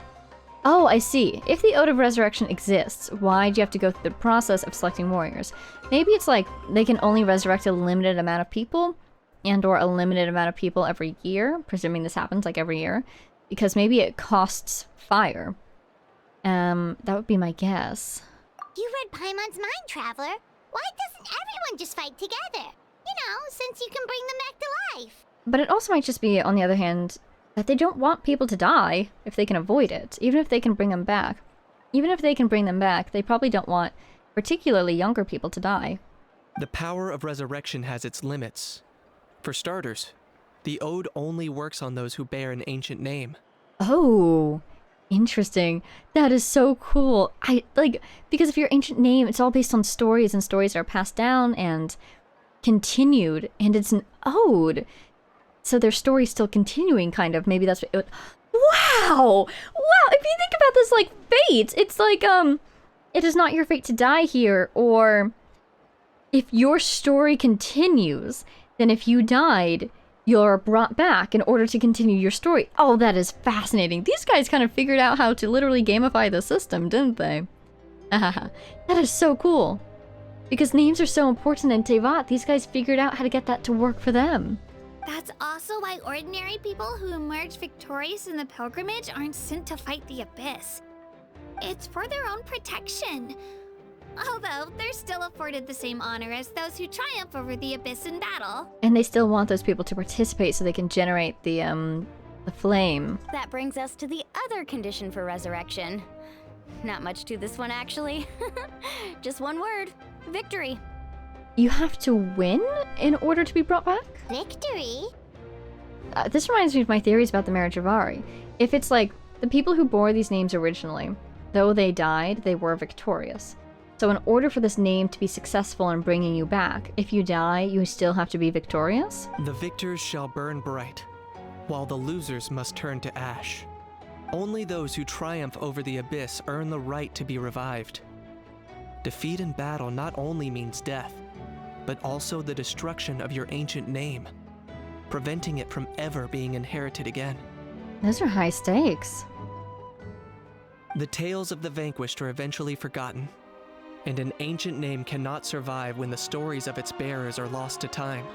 A: Oh, I see. If the Ode of Resurrection exists, why do you have to go through the process of selecting warriors? Maybe it's like they can only resurrect a limited amount of people, and or a limited amount of people every year, presuming this happens like every year, because maybe it costs fire. That would be my guess.
F: You read Paimon's mind, Traveler. Why doesn't everyone just fight together? You know, since you can bring them back to life.
A: But it also might just be, on the other hand, that they don't want people to die if they can avoid it, even if they can bring them back. Even if they can bring them back, they probably don't want particularly younger people to die.
D: The power of resurrection has its limits. For starters, the Ode only works on those who bear an ancient name.
A: Oh, interesting. That is so cool. Because of your ancient name, it's all based on stories, and stories are passed down and continued, and it's an ode. So their story's still continuing, kind of. Maybe that's what it would... Wow! Wow! If you think about this like fate, it's like, it is not your fate to die here, or if your story continues, then if you died, you're brought back in order to continue your story. Oh, that is fascinating. These guys kind of figured out how to literally gamify the system, didn't they? That is so cool. Because names are so important in Tevat, these guys figured out how to get that to work for them.
C: That's also why ordinary people who emerge victorious in the pilgrimage aren't sent to fight the Abyss. It's for their own protection. Although, they're still afforded the same honor as those who triumph over the Abyss in battle.
A: And they still want those people to participate so they can generate the flame.
E: That brings us to the other condition for resurrection. Not much to this one, actually. Just one word. Victory.
A: You have to win in order to be brought back?
F: Victory?
A: This reminds me of my theories about the marriage of Ari. If it's like, the people who bore these names originally, though they died, they were victorious. So in order for this name to be successful in bringing you back, if you die, you still have to be victorious?
D: The victors shall burn bright, while the losers must turn to ash. Only those who triumph over the Abyss earn the right to be revived. Defeat in battle not only means death, but also the destruction of your ancient name, preventing it from ever being inherited again.
A: Those are high stakes.
D: The tales of the vanquished are eventually forgotten, and an ancient name cannot survive when the stories of its bearers are lost to time.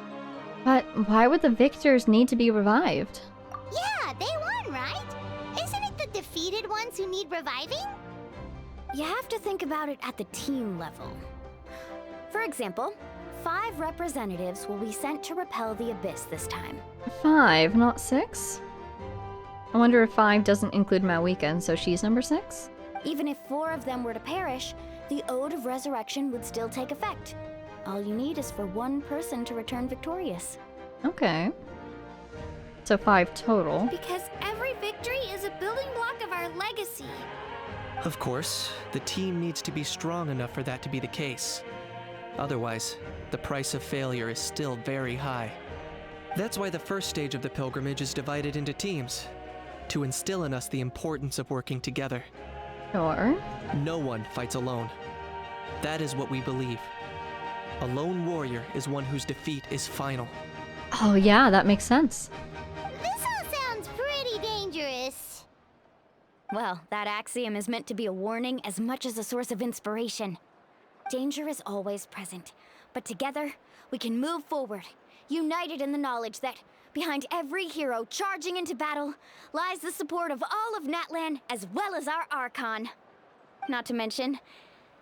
A: But why would the victors need to be revived?
F: Yeah, they won, right? Isn't it the defeated ones who need reviving?
E: You have to think about it at the team level. For example, 5 representatives will be sent to repel the Abyss this time.
A: 5, not 6? I wonder if 5 doesn't include Mawika, and so she's number 6?
E: Even if 4 of them were to perish, the Ode of Resurrection would still take effect. All you need is for one person to return victorious.
A: Okay. So 5 total.
C: Because every victory is a building block of our legacy.
D: Of course, the team needs to be strong enough for that to be the case. Otherwise, the price of failure is still very high. That's why the first stage of the pilgrimage is divided into teams, to instill in us the importance of working together.
A: Sure.
D: No one fights alone. That is what we believe. A lone warrior is one whose defeat is final.
A: Oh yeah, that makes sense.
F: This all sounds pretty dangerous.
E: Well, that axiom is meant to be a warning as much as a source of inspiration. Danger is always present, but together, we can move forward, united in the knowledge that behind every hero charging into battle lies the support of all of Natlan as well as our Archon. Not to mention,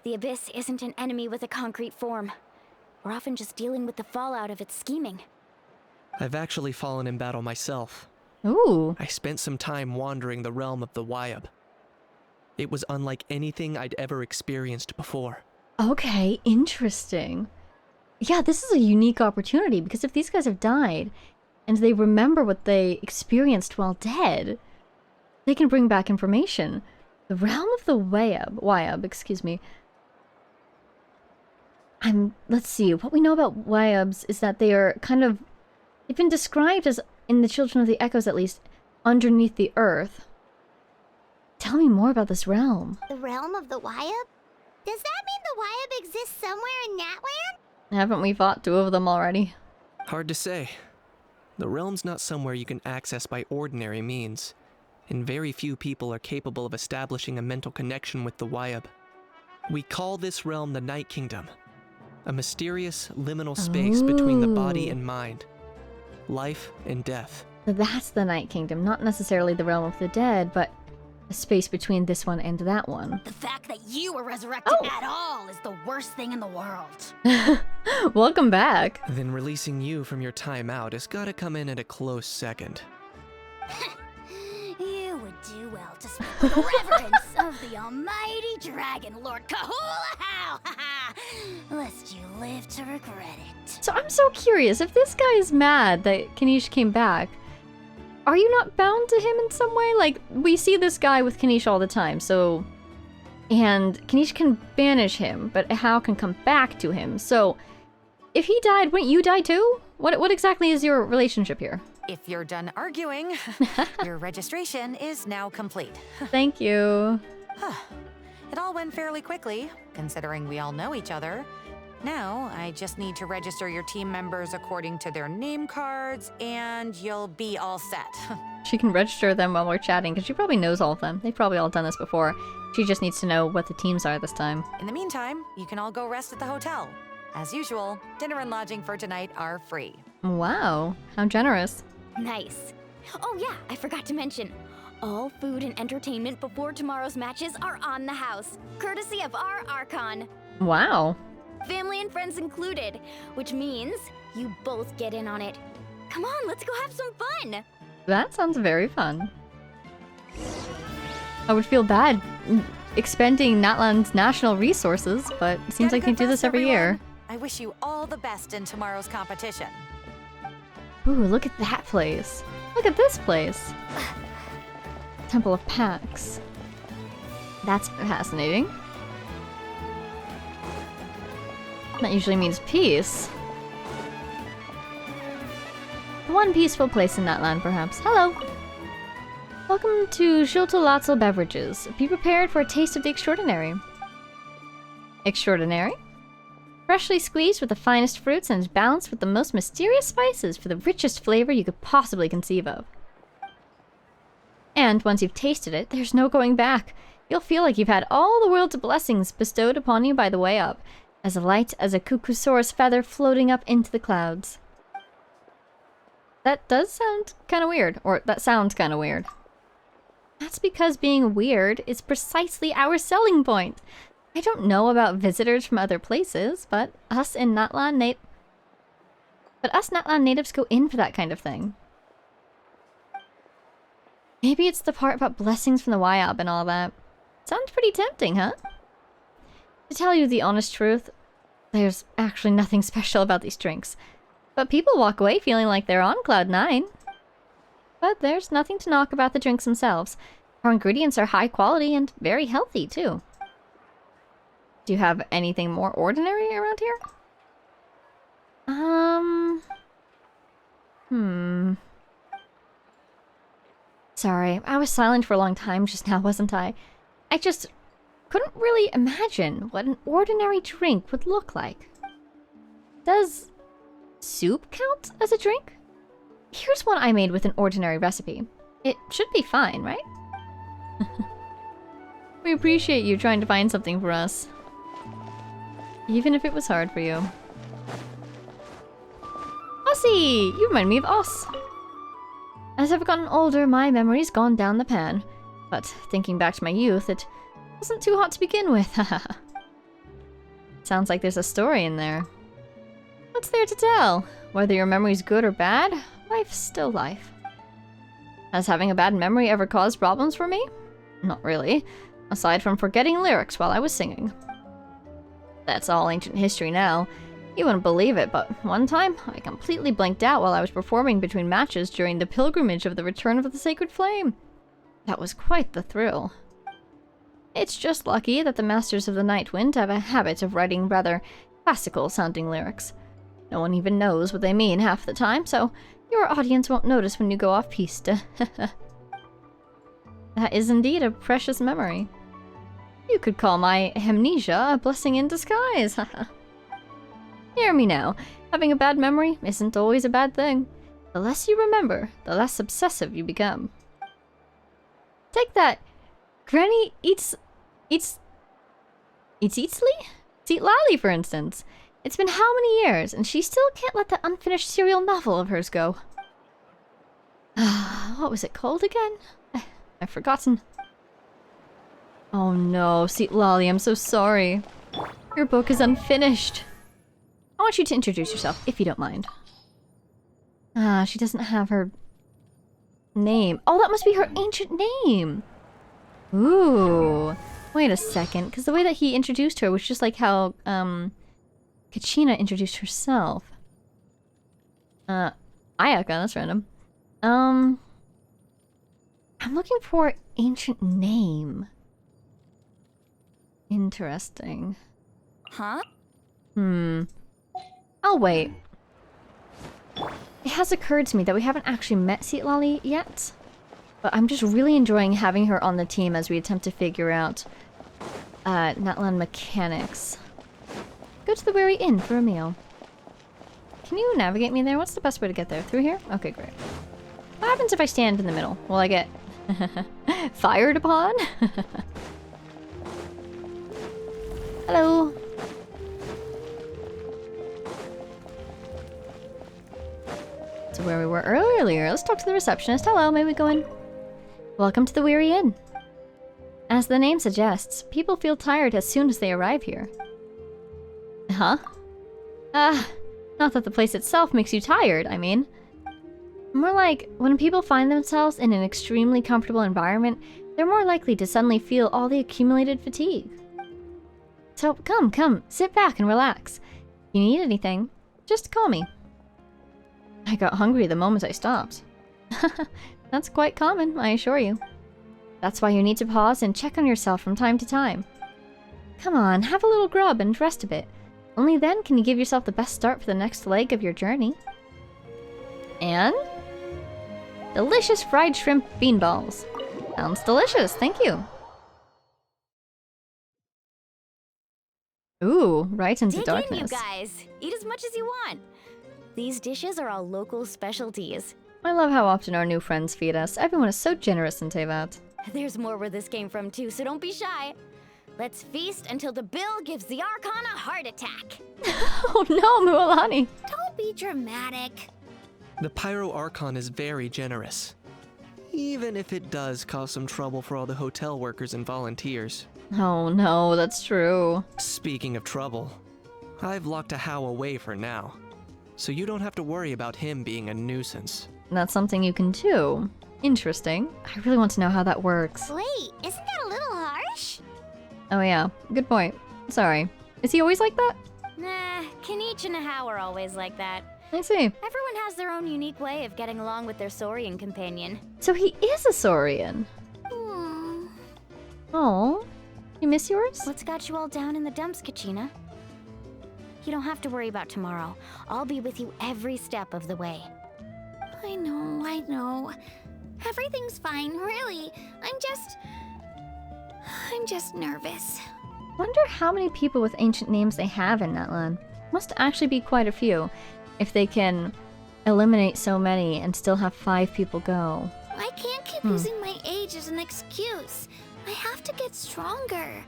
E: the Abyss isn't an enemy with a concrete form. We're often just dealing with the fallout of its scheming.
D: I've actually fallen in battle myself.
A: Ooh.
D: I spent some time wandering the realm of the Wyab. It was unlike anything I'd ever experienced before.
A: Okay, interesting. Yeah, this is a unique opportunity because if these guys have died and they remember what they experienced while dead, they can bring back information. The realm of the Wyab, excuse me. Let's see, what we know about Wyabs is that they are they've been described as, in the Children of the Echoes at least, underneath the earth. Tell me more about this realm.
F: The realm of the Wyab? Does that mean the Wyab exists somewhere in Natlan?
A: Haven't we fought 2 of them already?
D: Hard to say. The realm's not somewhere you can access by ordinary means, and very few people are capable of establishing a mental connection with the Wyab. We call this realm the Night Kingdom, a mysterious liminal space between the body and mind, life and death.
A: So that's the Night Kingdom, not necessarily the realm of the dead, but a space between this one and that one.
J: The fact that you were resurrected at all is the worst thing in the world.
A: Welcome back.
D: Then releasing you from your time out has gotta come in at a close second.
J: You would do well to speak with reverence of the almighty Dragon Lord Kahulahau, lest you live to regret it.
A: So I'm so curious, if this guy is mad that Kanish came back, are you not bound to him in some way? Like, we see this guy with Kanish all the time, so... And Kanish can banish him, but Hao can come back to him, so... If he died, wouldn't you die too? What exactly is your relationship here?
I: If you're done arguing, your registration is now complete.
A: Thank you.
I: It all went fairly quickly, considering we all know each other. Now, I just need to register your team members according to their name cards, and you'll be all set.
A: She can register them while we're chatting, because she probably knows all of them. They've probably all done this before. She just needs to know what the teams are this time.
I: In the meantime, you can all go rest at the hotel. As usual, dinner and lodging for tonight are free.
A: Wow, how generous.
E: Nice. Oh yeah, I forgot to mention. All food and entertainment before tomorrow's matches are on the house, courtesy of our Archon.
A: Wow.
E: Family and friends included, which means you both get in on it. Come on, let's go have some fun!
A: That sounds very fun. I would feel bad expending Natlan's national resources, but it seems like they do this every year.
I: I wish you all the best in tomorrow's competition.
A: Ooh, look at that place. Look at this place. Temple of Pax. That's fascinating. That usually means peace. One peaceful place in that land, perhaps. Hello! Welcome to Schultelatzel Beverages. Be prepared for a taste of the extraordinary. Extraordinary? Freshly squeezed with the finest fruits and balanced with the most mysterious spices for the richest flavor you could possibly conceive of. And once you've tasted it, there's no going back. You'll feel like you've had all the world's blessings bestowed upon you by the way up, as light as a cuckoosaurus feather floating up into the clouds. That does sound kind of weird, or that sounds kind of weird. That's because being weird is precisely our selling point. I don't know about visitors from other places, but us Natlan natives go in for that kind of thing. Maybe it's the part about blessings from the Wyab and all that. Sounds pretty tempting, huh? To tell you the honest truth, there's actually nothing special about these drinks. But people walk away feeling like they're on cloud 9. But there's nothing to knock about the drinks themselves. Our ingredients are high quality and very healthy, too. Do you have anything more ordinary around here? Sorry, I was silent for a long time just now, wasn't I? I just couldn't really imagine what an ordinary drink would look like. Does soup count as a drink? Here's one I made with an ordinary recipe. It should be fine, right? We appreciate you trying to find something for us. Even if it was hard for you. Ossie! You remind me of Oss. As I've gotten older, my memory's gone down the pan. But thinking back to my youth, it wasn't too hot to begin with. Sounds like there's a story in there. What's there to tell? Whether your memory's good or bad, life's still life. Has having a bad memory ever caused problems for me? Not really. Aside from forgetting lyrics while I was singing. That's all ancient history now. You wouldn't believe it, but one time, I completely blanked out while I was performing between matches during the pilgrimage of the Return of the Sacred Flame. That was quite the thrill. It's just lucky that the Masters of the Night Wind have a habit of writing rather classical-sounding lyrics. No one even knows what they mean half the time, so your audience won't notice when you go off-piste. That is indeed a precious memory. You could call my amnesia a blessing in disguise. Hear me now. Having a bad memory isn't always a bad thing. The less you remember, the less obsessive you become. Take that. Granny eats Lally, for instance. It's been how many years, and she still can't let that unfinished serial novel of hers go. What was it called again? I've forgotten. Oh no, Seat Lolly, I'm so sorry. Your book is unfinished. I want you to introduce yourself, if you don't mind. She doesn't have her name. Oh, that must be her ancient name! Ooh. Wait a second, because the way that he introduced her was just like how, Kachina introduced herself. Ayaka, that's random. I'm looking for ancient name. Interesting.
J: Huh?
A: I'll wait. It has occurred to me that we haven't actually met Seatlali yet, but I'm just really enjoying having her on the team as we attempt to figure out Natlan mechanics. Go to the Weary Inn for a meal. Can you navigate me there? What's the best way to get there? Through here? Okay, great. What happens if I stand in the middle? Will I get fired upon? Hello. To where we were earlier. Let's talk to the receptionist. Hello, may we go in? Welcome to the Weary Inn. As the name suggests, people feel tired as soon as they arrive here. Huh? Not that the place itself makes you tired, I mean. More like, when people find themselves in an extremely comfortable environment, they're more likely to suddenly feel all the accumulated fatigue. So come, sit back and relax. If you need anything, just call me. I got hungry the moment I stopped. That's quite common, I assure you. That's why you need to pause and check on yourself from time to time. Come on, have a little grub and rest a bit. Only then can you give yourself the best start for the next leg of your journey. And? Delicious fried shrimp bean balls. Sounds delicious, thank you. Ooh, right into darkness.
E: Dig in, you guys. Eat as much as you want. These dishes are all local specialties.
A: I love how often our new friends feed us. Everyone is so generous in Tevat.
E: There's more where this came from too, so don't be shy. Let's feast until the bill gives the Archon a heart attack.
A: Oh no, Mualani.
C: Don't be dramatic.
D: The Pyro Archon is very generous. Even if it does cause some trouble for all the hotel workers and volunteers.
A: Oh no, that's true.
D: Speaking of trouble, I've locked a How away for now. So you don't have to worry about him being a nuisance.
A: That's something you can do. Interesting. I really want to know how that works.
F: Wait, isn't that a little harsh?
A: Oh yeah, good point. Sorry. Is he always like that?
E: Nah, Kanich and How are always like that.
A: I see.
E: Everyone has their own unique way of getting along with their Saurian companion.
A: So he is a Saurian. Oh, you miss yours?
E: What's got you all down in the dumps, Kachina? You don't have to worry about tomorrow. I'll be with you every step of the way.
C: I know. Everything's fine, really. I'm just nervous.
A: Wonder how many people with ancient names they have in Natlan. Must actually be quite a few, if they can eliminate so many and still have 5 people go.
C: I can't keep using my age as an excuse. I have to get stronger.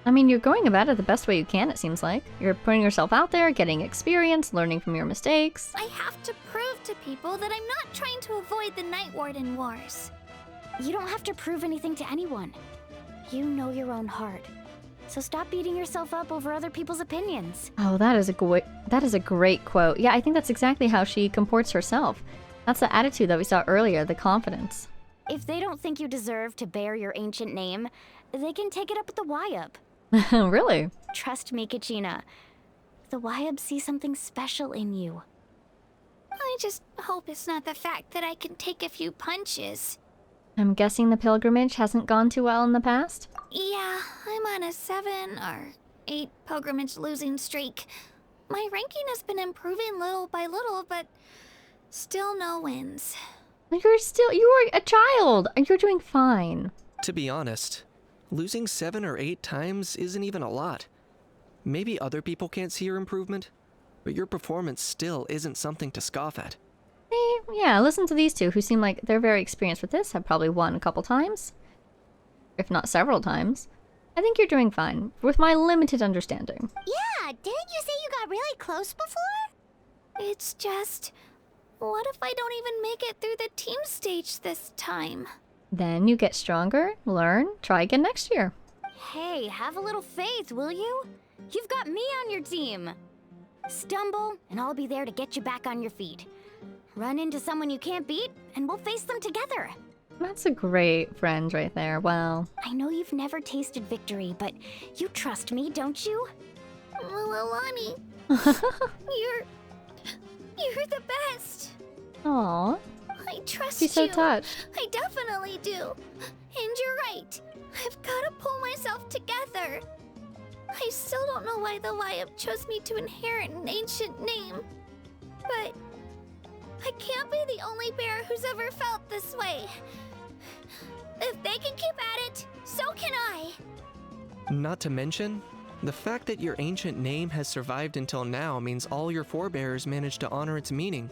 A: I mean, you're going about it the best way you can, it seems like. You're putting yourself out there, getting experience, learning from your mistakes.
C: I have to prove to people that I'm not trying to avoid the Night Warden Wars.
E: You don't have to prove anything to anyone. You know your own heart. So stop beating yourself up over other people's opinions.
A: Oh, that is a great quote. Yeah, I think that's exactly how she comports herself. That's the attitude that we saw earlier, the confidence.
E: If they don't think you deserve to bear your ancient name, they can take it up with the Wyub.
A: Really?
E: Trust me, Kachina. The Wyub see something special in you.
C: I just hope it's not the fact that I can take a few punches.
A: I'm guessing the pilgrimage hasn't gone too well in the past?
C: Yeah, I'm on a 7 or 8 pilgrimage losing streak. My ranking has been improving little by little, but still no wins.
A: You are a child! You're doing fine.
D: To be honest, losing 7 or 8 times isn't even a lot. Maybe other people can't see your improvement, but your performance still isn't something to scoff at.
A: Yeah, listen to these two who seem like they're very experienced with this, have probably won a couple times. If not several times. I think you're doing fine, with my limited understanding.
F: Yeah, didn't you say you got really close before?
C: It's just... what if I don't even make it through the team stage this time?
A: Then you get stronger, learn, try again next year.
E: Hey, have a little faith, will you? You've got me on your team. Stumble, and I'll be there to get you back on your feet. Run into someone you can't beat, and we'll face them together.
A: That's a great friend right there, wow.
E: I know you've never tasted victory, but you trust me, don't you?
C: Alani, you're the best.
A: Aww.
C: I trust
A: She's so
C: you.
A: touched.
C: I definitely do. And you're right. I've got to pull myself together. I still don't know why the Wyub chose me to inherit an ancient name. But I can't be the only bear who's ever felt this way. If they can keep at it, so can I.
D: Not to mention, the fact that your ancient name has survived until now means all your forebears managed to honor its meaning.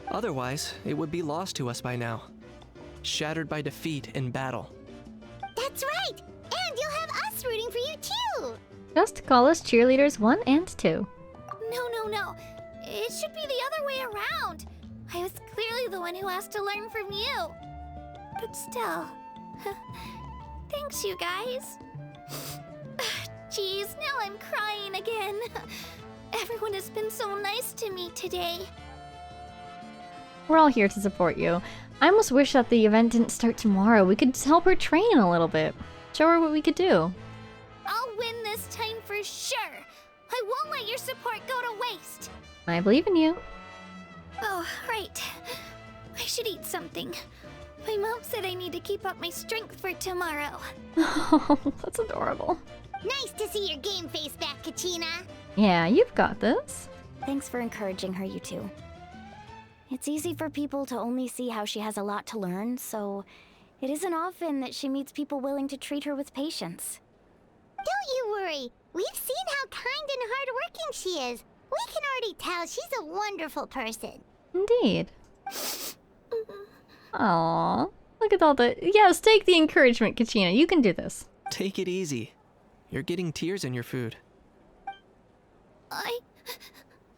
D: Otherwise, it would be lost to us by now. Shattered by defeat in battle.
F: That's right! And you'll have us rooting for you too!
A: Just call us cheerleaders 1 and 2.
C: No. It should be the other way around. I was clearly the one who asked to learn from you. But still. Thanks, you guys. Jeez, now I'm crying again. Everyone has been so nice to me today.
A: We're all here to support you. I almost wish that the event didn't start tomorrow. We could help her train a little bit. Show her what we could do.
C: I'll win this time for sure. I won't let your support go to waste.
A: I believe in you.
C: Oh, right. I should eat something. My mom said I need to keep up my strength for tomorrow.
A: Oh, that's adorable.
F: Nice to see your game face back, Kachina.
A: Yeah, you've got this.
E: Thanks for encouraging her, you two. It's easy for people to only see how she has a lot to learn, so it isn't often that she meets people willing to treat her with patience.
F: Don't you worry. We've seen how kind and hardworking she is. We can already tell she's a wonderful person.
A: Indeed. Aww. Look at all the... Yes, take the encouragement, Kachina. You can do this.
D: Take it easy. You're getting tears in your food.
C: I'll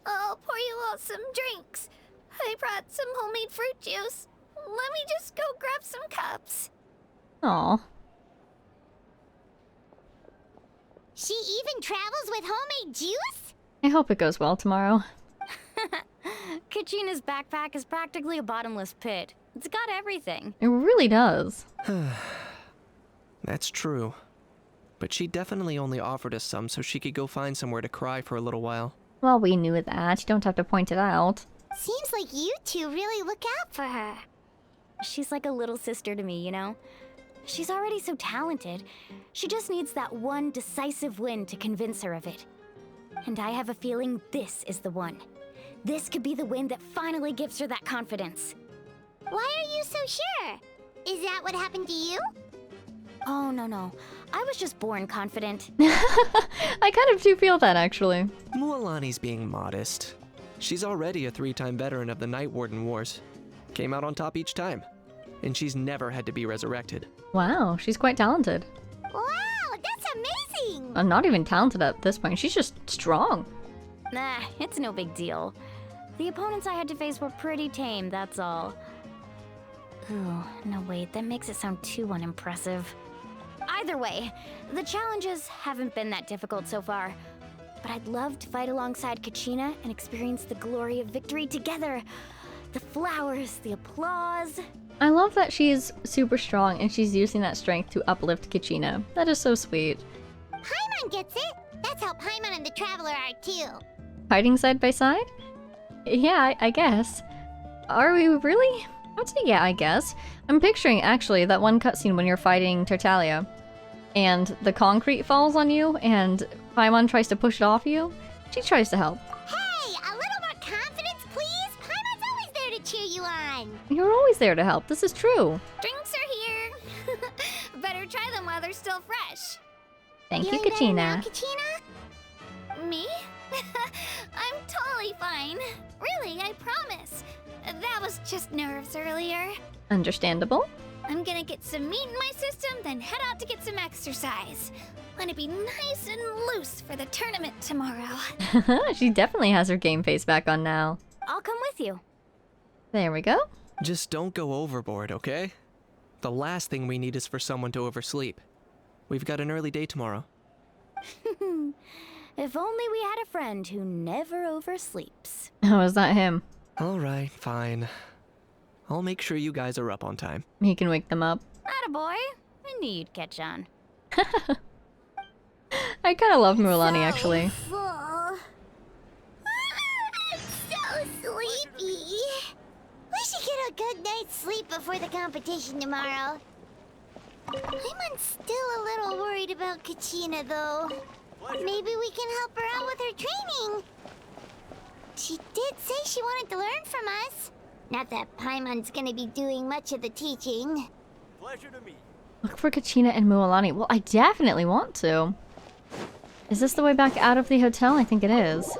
C: pour you all some drinks. I brought some homemade fruit juice. Let me just go grab some cups.
A: Aw.
F: She even travels with homemade juice?
A: I hope it goes well tomorrow.
E: Kachina's backpack is practically a bottomless pit. It's got everything.
A: It really does.
D: That's true. But she definitely only offered us some so she could go find somewhere to cry for a little while.
A: Well, we knew that. You don't have to point it out.
F: Seems like you two really look out for her.
E: She's like a little sister to me, you know? She's already so talented. She just needs that one decisive win to convince her of it. And I have a feeling this is the one. This could be the win that finally gives her that confidence.
F: Why are you so sure? Is that what happened to you?
E: Oh, no. I was just born confident.
A: I kind of do feel that, actually.
D: Mualani's being modest. She's already a 3-time veteran of the Night Warden Wars. Came out on top each time. And she's never had to be resurrected.
A: Wow, she's quite talented.
F: Wow, that's amazing!
A: I'm not even talented at this point. She's just strong.
E: Nah, it's no big deal. The opponents I had to face were pretty tame, that's all. Ooh, no wait, that makes it sound too unimpressive. Either way, the challenges haven't been that difficult so far. But I'd love to fight alongside Kachina and experience the glory of victory together. The flowers, the applause.
A: I love that she's super strong and she's using that strength to uplift Kachina. That is so sweet.
F: Paimon gets it! That's how Paimon and the Traveler are too.
A: Fighting side by side? Yeah, I guess. Are we really? I would say yeah, I guess. I'm picturing, actually, that one cutscene when you're fighting Tartaglia. And the concrete falls on you, and Paimon tries to push it off you. She tries to help.
F: Hey, a little more confidence, please? Paimon's always there to cheer you on.
A: You're always there to help. This is true.
C: Drinks are here. Better try them while they're still fresh.
A: Thank you,
F: Feeling better now,
A: Kachina.
F: Kachina?
C: Me? I'm totally fine. Really, I promise. That was just nerves earlier.
A: Understandable.
C: I'm gonna get some meat in my system, then head out to get some exercise. Wanna be nice and loose for the tournament tomorrow.
A: She definitely has her game face back on now.
E: I'll come with you.
A: There we go.
D: Just don't go overboard, okay? The last thing we need is for someone to oversleep. We've got an early day tomorrow.
E: If only we had a friend who never oversleeps.
A: Oh, is that him?
D: Alright, fine. I'll make sure you guys are up on time.
A: He can wake them up.
E: Attaboy. I knew you'd catch on.
A: I kind of love Mualani, actually.
F: Full. I'm so sleepy. We should get a good night's sleep before the competition tomorrow. I'm still a little worried about Kachina, though. Maybe we can help her out with her training. She did say she wanted to learn from us. Not that Paimon's gonna be doing much of the teaching.
K: Pleasure to meet.
A: Look for Kachina and Mualani. Well, I definitely want to. Is this the way back out of the hotel? I think it is.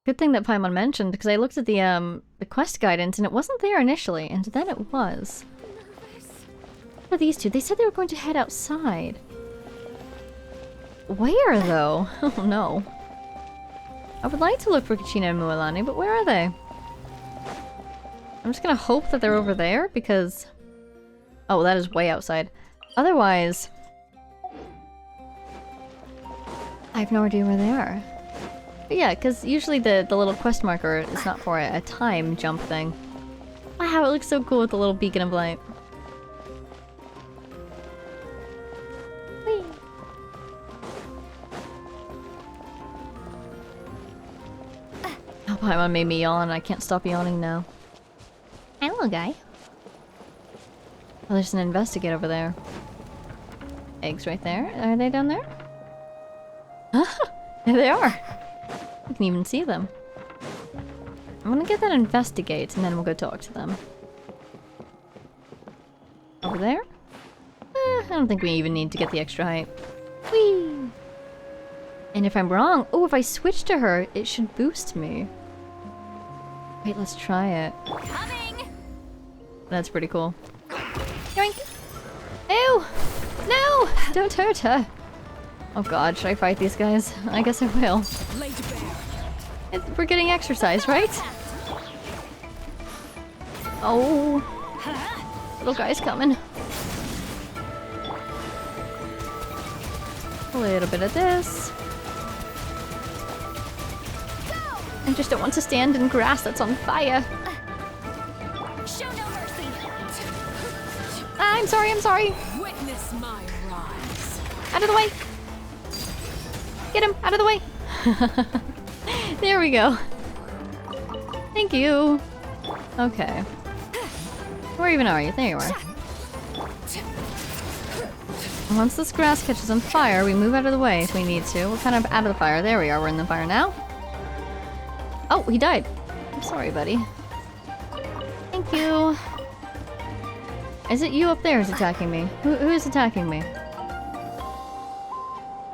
A: Good thing that Paimon mentioned, because I looked at the quest guidance and it wasn't there initially, and then it was. What are these two? They said they were going to head outside. Where, though? Oh, no. I would like to look for Kachina and Mualani, but where are they? I'm just gonna hope that they're over there, because... Oh, that is way outside. Otherwise... I have no idea where they are. But yeah, because usually the little quest marker is not for a time jump thing. Wow, it looks so cool with the little beacon of light. Whee! Oh, Paimon made me yawn. I can't stop yawning now. Hello, guy. Oh, there's an investigate over there. Eggs right there. Are they down there? There they are. You can even see them. I'm gonna get that investigate and then we'll go talk to them. Over there? I don't think we even need to get the extra height. Whee! And if I'm wrong, oh, if I switch to her, it should boost me. Wait, let's try it.
J: Coming!
A: That's pretty cool. Yoink! Ew! No! Don't hurt her! Oh god, should I fight these guys? I guess I will. We're getting exercise, right? Oh! Little guy's coming. A little bit of this. I just don't want to stand in grass that's on fire.
J: Show no mercy.
A: I'm sorry, I'm sorry.
B: Witness my rise.
A: Out of the way. Get him out of the way. There we go. Thank you. Okay. Where even are you? There you are. Once this grass catches on fire, we move out of the way if we need to. We're kind of out of the fire. There we are. We're in the fire now. Oh, he died. I'm sorry, buddy. Thank you. Is it you up there who's attacking me? Who is attacking me?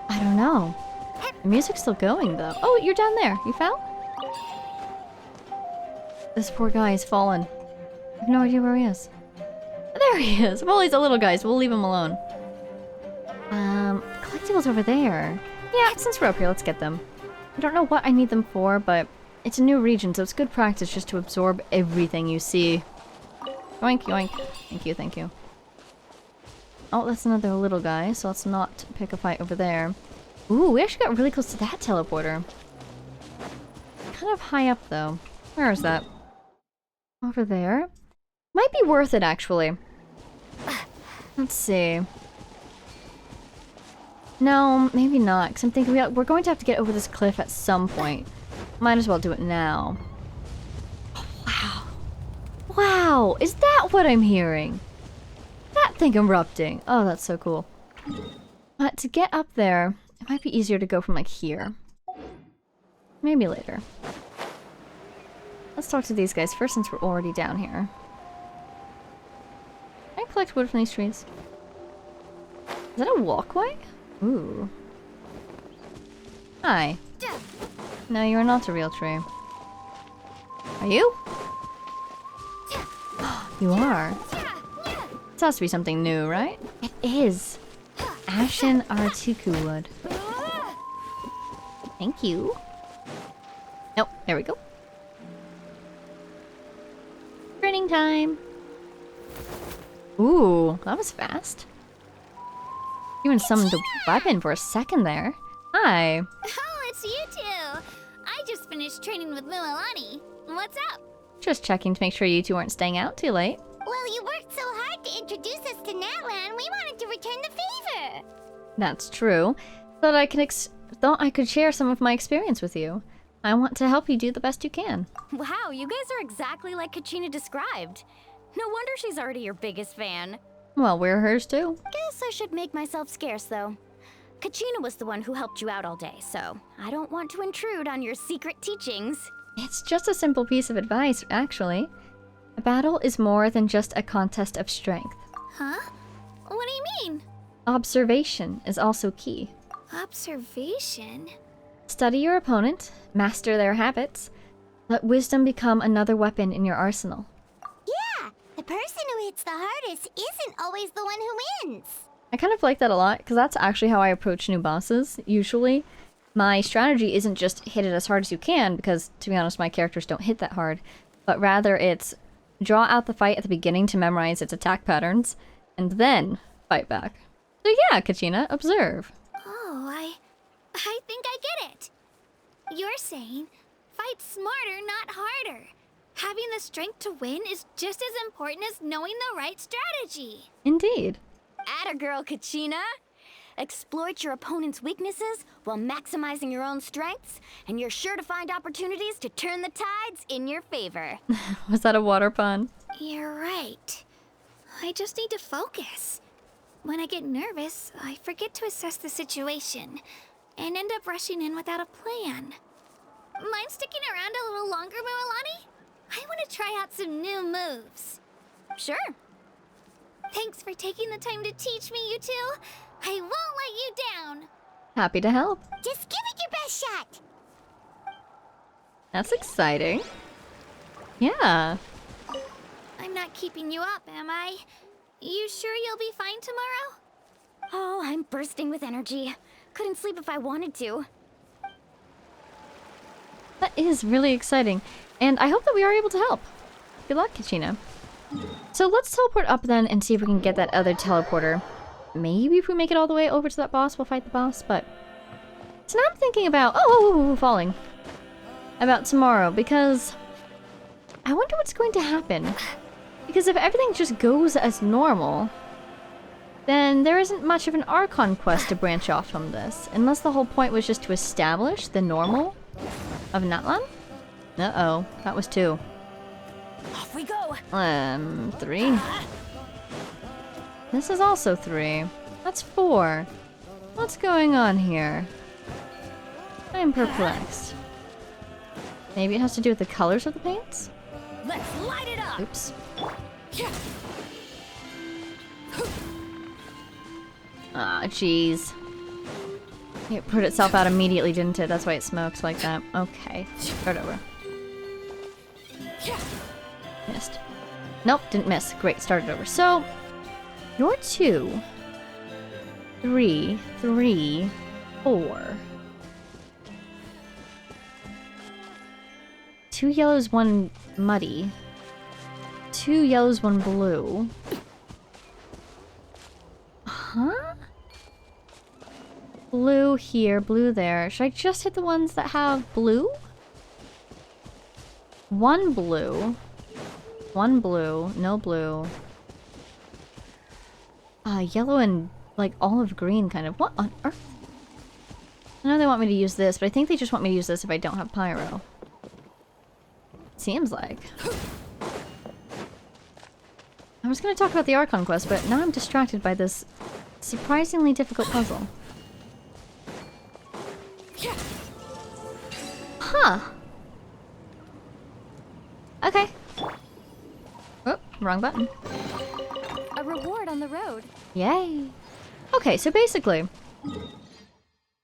A: I don't know. The music's still going, though. Oh, you're down there. You fell? This poor guy has fallen. I have no idea where he is. There he is. Well, he's a little guy, so we'll leave him alone. Collectibles over there. Yeah, since we're up here, let's get them. I don't know what I need them for, but it's a new region, so it's good practice just to absorb everything you see. Yoink, yoink. Thank you, thank you. Oh, that's another little guy, so let's not pick a fight over there. Ooh, we actually got really close to that teleporter. Kind of high up, though. Where is that? Over there? Might be worth it, actually. Let's see. No, maybe not, because I'm thinking we're going to have to get over this cliff at some point. Might as well do it now. Oh, wow. Wow, is that what I'm hearing? That thing erupting. Oh, that's so cool. But to get up there, it might be easier to go from, like, here. Maybe later. Let's talk to these guys first since we're already down here. Can I collect wood from these trees? Is that a walkway? Ooh. Hi. No, you are not a real tree. Are you? You are. This has to be something new, right? It is. Ashen Artiku wood. Thank you. Nope, there we go. Training time. Ooh, that was fast. Even summoned a weapon for a second there. Hi.
C: Oh, it's you two. I just finished training with Mililani. What's up?
A: Just checking to make sure you two aren't staying out too late.
F: Well, you worked so hard to introduce us to Natlan, we wanted to return the favor.
A: That's true. Thought I could share some of my experience with you. I want to help you do the best you can.
E: Wow, you guys are exactly like Kachina described. No wonder she's already your biggest fan.
A: Well, we're hers too.
E: Guess I should make myself scarce, though. Kachina was the one who helped you out all day, so I don't want to intrude on your secret teachings.
A: It's just a simple piece of advice, actually. A battle is more than just a contest of strength.
C: Huh? What do you mean?
A: Observation is also key.
C: Observation?
A: Study your opponent, master their habits, let wisdom become another weapon in your arsenal.
F: Yeah, the person who hits the hardest isn't always the one who wins.
A: I kind of like that a lot, because that's actually how I approach new bosses, usually. My strategy isn't just hit it as hard as you can, because, to be honest, my characters don't hit that hard, but rather it's draw out the fight at the beginning to memorize its attack patterns, and then fight back. So yeah, Kachina, observe.
C: Oh, I think I get it. You're saying, fight smarter, not harder. Having the strength to win is just as important as knowing the right strategy.
A: Indeed.
E: Atta girl, Kachina! Exploit your opponent's weaknesses while maximizing your own strengths, and you're sure to find opportunities to turn the tides in your favor.
A: Was that a water pun?
C: You're right. I just need to focus. When I get nervous, I forget to assess the situation, and end up rushing in without a plan. Mind sticking around a little longer, Mililani? I want to try out some new moves.
E: Sure.
C: Thanks for taking the time to teach me, you two. I won't let you down.
A: Happy to help.
F: Just give it your best shot.
A: That's exciting. Yeah.
C: I'm not keeping you up, am I? You sure you'll be fine tomorrow?
E: Oh, I'm bursting with energy. Couldn't sleep if I wanted to.
A: That is really exciting. And I hope that we are able to help. Good luck, Kachina. So let's teleport up then and see if we can get that other teleporter. Maybe if we make it all the way over to that boss, we'll fight the boss, but... So now I'm thinking about... Oh, falling. About tomorrow, because... I wonder what's going to happen. Because if everything just goes as normal, then there isn't much of an Archon quest to branch off from this. Unless the whole point was just to establish the normal of Natlan? Uh-oh, that was 2.
J: Off we go.
A: 3. This is also 3. That's 4. What's going on here? I am perplexed. Maybe it has to do with the colors of the paints?
J: Let's light it up.
A: Oops. Ah, jeez. It put itself out immediately, didn't it? That's why it smokes like that. Okay. Start over. Missed. Nope, didn't miss. Great, started over. So, you're 2, 3, 3, 4. 2 yellows, 1 muddy. 2 yellows, 1 blue. Huh? Blue here, blue there. Should I just hit the ones that have blue? 1 blue. 1 blue. No blue. Yellow and like olive green kind of. What on earth? I know they want me to use this, but I think they just want me to use this if I don't have pyro. Seems like. I was gonna talk about the Archon quest, but now I'm distracted by this surprisingly difficult puzzle. Huh. Okay. Oh, wrong button.
H: A reward on the road.
A: Yay. Okay, so basically...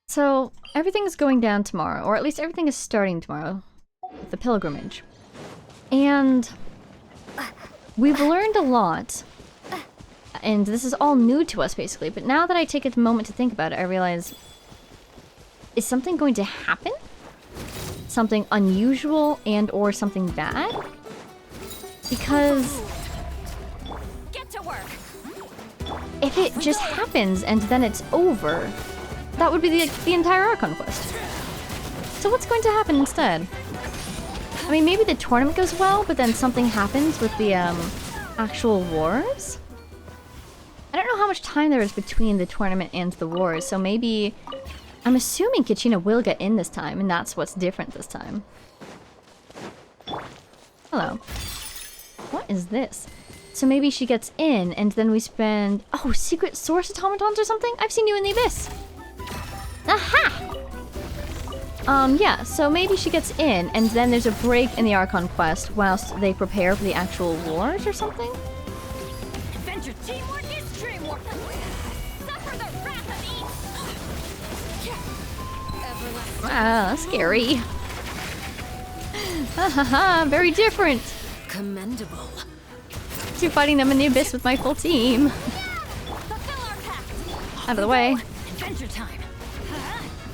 A: So, everything's going down tomorrow, or at least everything is starting tomorrow. With the pilgrimage. And... we've learned a lot. And this is all new to us, basically. But now that I take a moment to think about it, I realize... Is something going to happen? Something unusual and or something bad? Because...
J: Get to work.
A: if it just happens and then it's over, that would be the entire Archon quest. So what's going to happen instead? I mean, maybe the tournament goes well, but then something happens with the actual wars? I don't know how much time there is between the tournament and the wars, so maybe... I'm assuming Kachina will get in this time, and that's what's different this time. Hello. What is this? So maybe she gets in, and then we spend... Oh, secret source automatons or something? I've seen you in the abyss! Aha! Yeah, so maybe she gets in, and then there's a break in the Archon quest whilst they prepare for the actual wars or something?
J: Adventure teamwork is dreamwork. Suffer the wrath of each.
A: Ah, scary. Hahaha, very different.
B: Commendable.
A: To fighting them in the abyss with my full team. Out of the way.
J: Adventure time.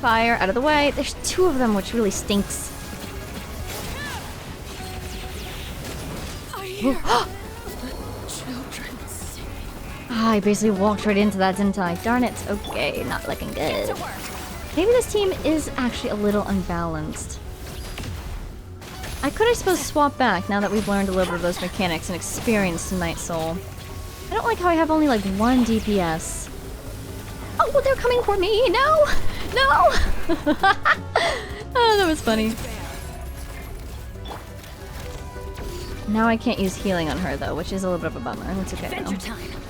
A: Fire, out of the way. There's 2 of them, which really stinks. I basically walked right into that, didn't I? Darn it. Okay, not looking good. Maybe this team is actually a little unbalanced. I could, I suppose, swap back now that we've learned a little bit of those mechanics and experienced Night Soul. I don't like how I have only like 1 DPS. Oh, they're coming for me! No! No! Oh, that was funny. Now I can't use healing on her though, which is a little bit of a bummer. It's okay though.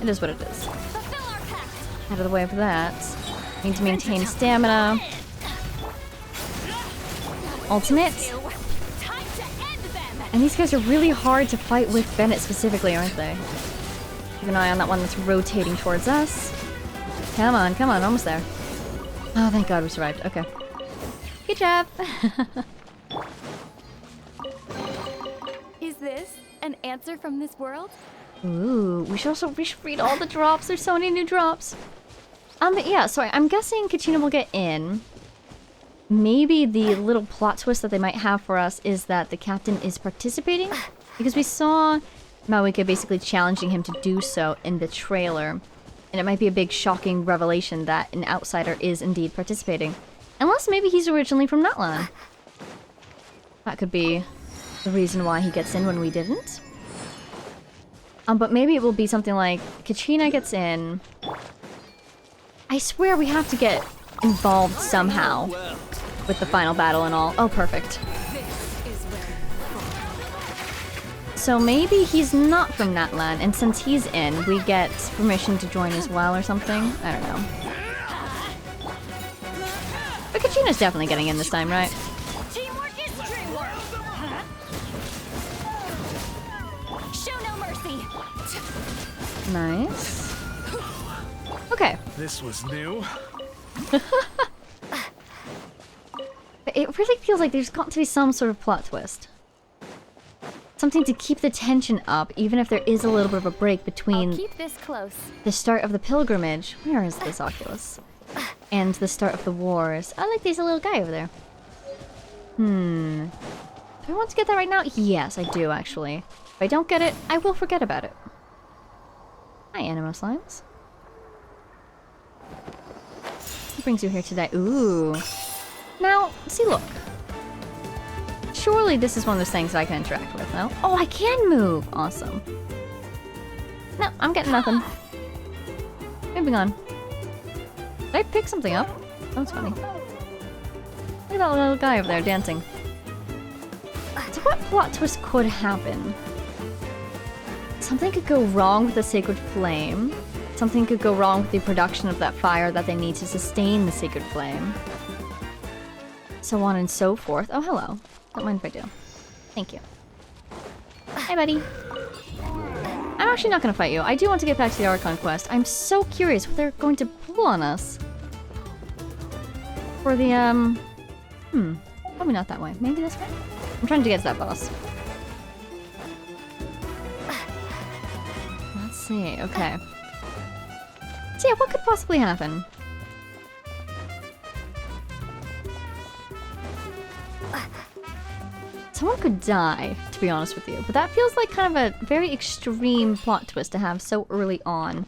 A: It is what it is. Out of the way of that. Need to maintain stamina. Ultimate. And these guys are really hard to fight with Bennett specifically, aren't they? Keep an eye on that one that's rotating towards us. Come on, almost there. Oh, thank God we survived. Okay. Good job!
H: Is this an answer from this world?
A: Ooh, we should read all the drops. There's so many new drops. But yeah, so I'm guessing Kachina will get in. Maybe the little plot twist that they might have for us is that the captain is participating. Because we saw Mawika basically challenging him to do so in the trailer. And it might be a big shocking revelation that an outsider is indeed participating. Unless maybe he's originally from Nutland. That could be the reason why he gets in when we didn't. But maybe it will be something like Kachina gets in. I swear we have to get involved somehow with the final battle and all. Oh, perfect. So maybe he's not from Natlan, and since he's in, we get permission to join as well or something? I don't know. But Kachina's definitely getting in this time, right?
J: Teamwork is dreamwork. Show no mercy.
A: Nice. Okay.
K: This was new.
A: It really feels like there's got to be some sort of plot twist. Something to keep the tension up, even if there is a little bit of a break
E: I'll
A: between
E: keep this close.
A: the start of the pilgrimage. Where is this Oculus? And the start of the wars. Oh, look, there's a little guy over there. Do I want to get that right now? Yes, I do, actually. If I don't get it, I will forget about it. Hi, Animo Slimes. What brings you here today? Ooh. Now, see, look. Surely this is one of those things that I can interact with, no? Oh, I can move! Awesome. No, I'm getting nothing. Moving on. Did I pick something up? That's funny. Look at that little guy over there dancing. So what plot twist could happen? Something could go wrong with the sacred flame. Something could go wrong with the production of that fire that they need to sustain the sacred flame. So on and so forth. Oh, hello. Don't mind if I do. Thank you. Hey, buddy. I'm actually not going to fight you. I do want to get back to the Archon quest. I'm so curious what they're going to pull on us. For the, probably not that way. Maybe this way? I'm trying to get to that boss. Let's see. Okay. So yeah, what could possibly happen? Someone could die, to be honest with you, but that feels like kind of a very extreme plot twist to have so early on